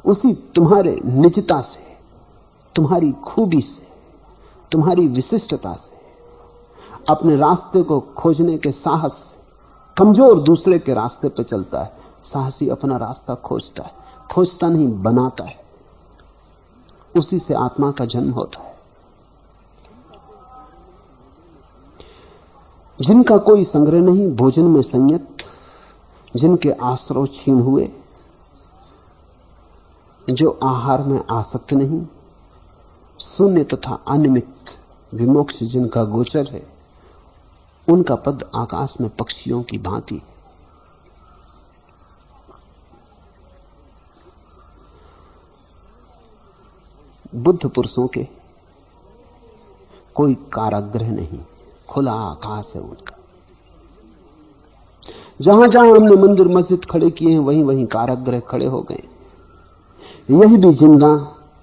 उसी तुम्हारे निजता से, तुम्हारी खूबी से, तुम्हारी विशिष्टता से, अपने रास्ते को खोजने के साहस से। कमजोर दूसरे के रास्ते पर चलता है, साहसी अपना रास्ता खोजता है, खोजता नहीं बनाता है। उसी से आत्मा का जन्म होता है। जिनका कोई संग्रह नहीं, भोजन में संयत, जिनके आश्रय छीन हुए, जो आहार में आसक्त नहीं, शून्य तथा अनिमित विमोक्ष जिनका गोचर है, उनका पद आकाश में पक्षियों की भांति। बुद्ध पुरुषों के कोई कारागृह नहीं, खुला आकाश है उनका। जहां जहां हमने मंदिर मस्जिद खड़े किए हैं वहीं वहीं कारागृह खड़े हो गए। यही भी जिंदा,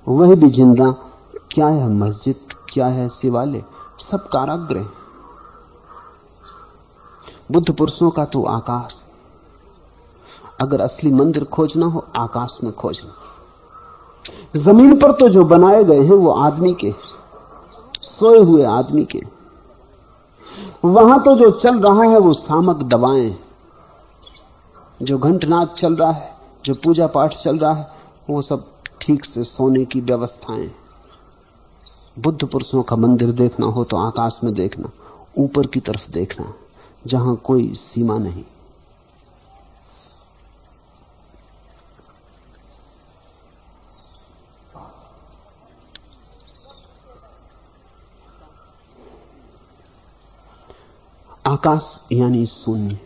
वही भी जिंदा। क्या है मस्जिद, क्या है शिवालय, सब कारागृह। बुद्ध पुरुषों का तो आकाश। अगर असली मंदिर खोजना हो, आकाश में खोजना। जमीन पर तो जो बनाए गए हैं वो आदमी के, सोए हुए आदमी के। वहां तो जो चल रहा है वो सामक दवाएं, जो घंटनाद चल रहा है, जो पूजा पाठ चल रहा है, वो सब ठीक से सोने की व्यवस्थाएं। बुद्ध पुरुषों का मंदिर देखना हो तो आकाश में देखना, ऊपर की तरफ देखना, जहां कोई सीमा नहीं। आकाश यानी शून्य।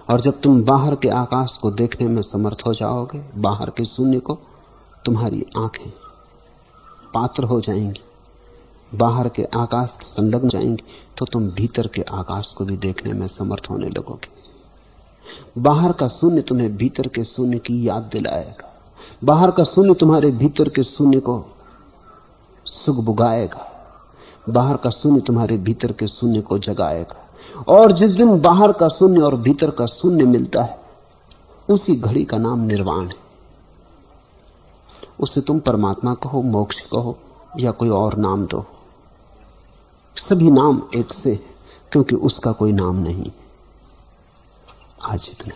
और जब तुम बाहर के आकाश को देखने में समर्थ हो जाओगे, बाहर के शून्य को, तुम्हारी आंखें पात्र हो जाएंगी, बाहर के आकाश संलग्न जाएंगी, तो तुम भीतर के आकाश को भी देखने में समर्थ होने लगोगे। बाहर का शून्य तुम्हें भीतर के शून्य की याद दिलाएगा, बाहर का शून्य तुम्हारे भीतर के शून्य को सुगबुगाएगा, बाहर का शून्य तुम्हारे भीतर के शून्य को जगाएगा। और जिस दिन बाहर का शून्य और भीतर का शून्य मिलता है, उसी घड़ी का नाम निर्वाण है। उसे तुम परमात्मा कहो, मोक्ष कहो, या कोई और नाम दो, सभी नाम एक से, क्योंकि उसका कोई नाम नहीं। आज इतना।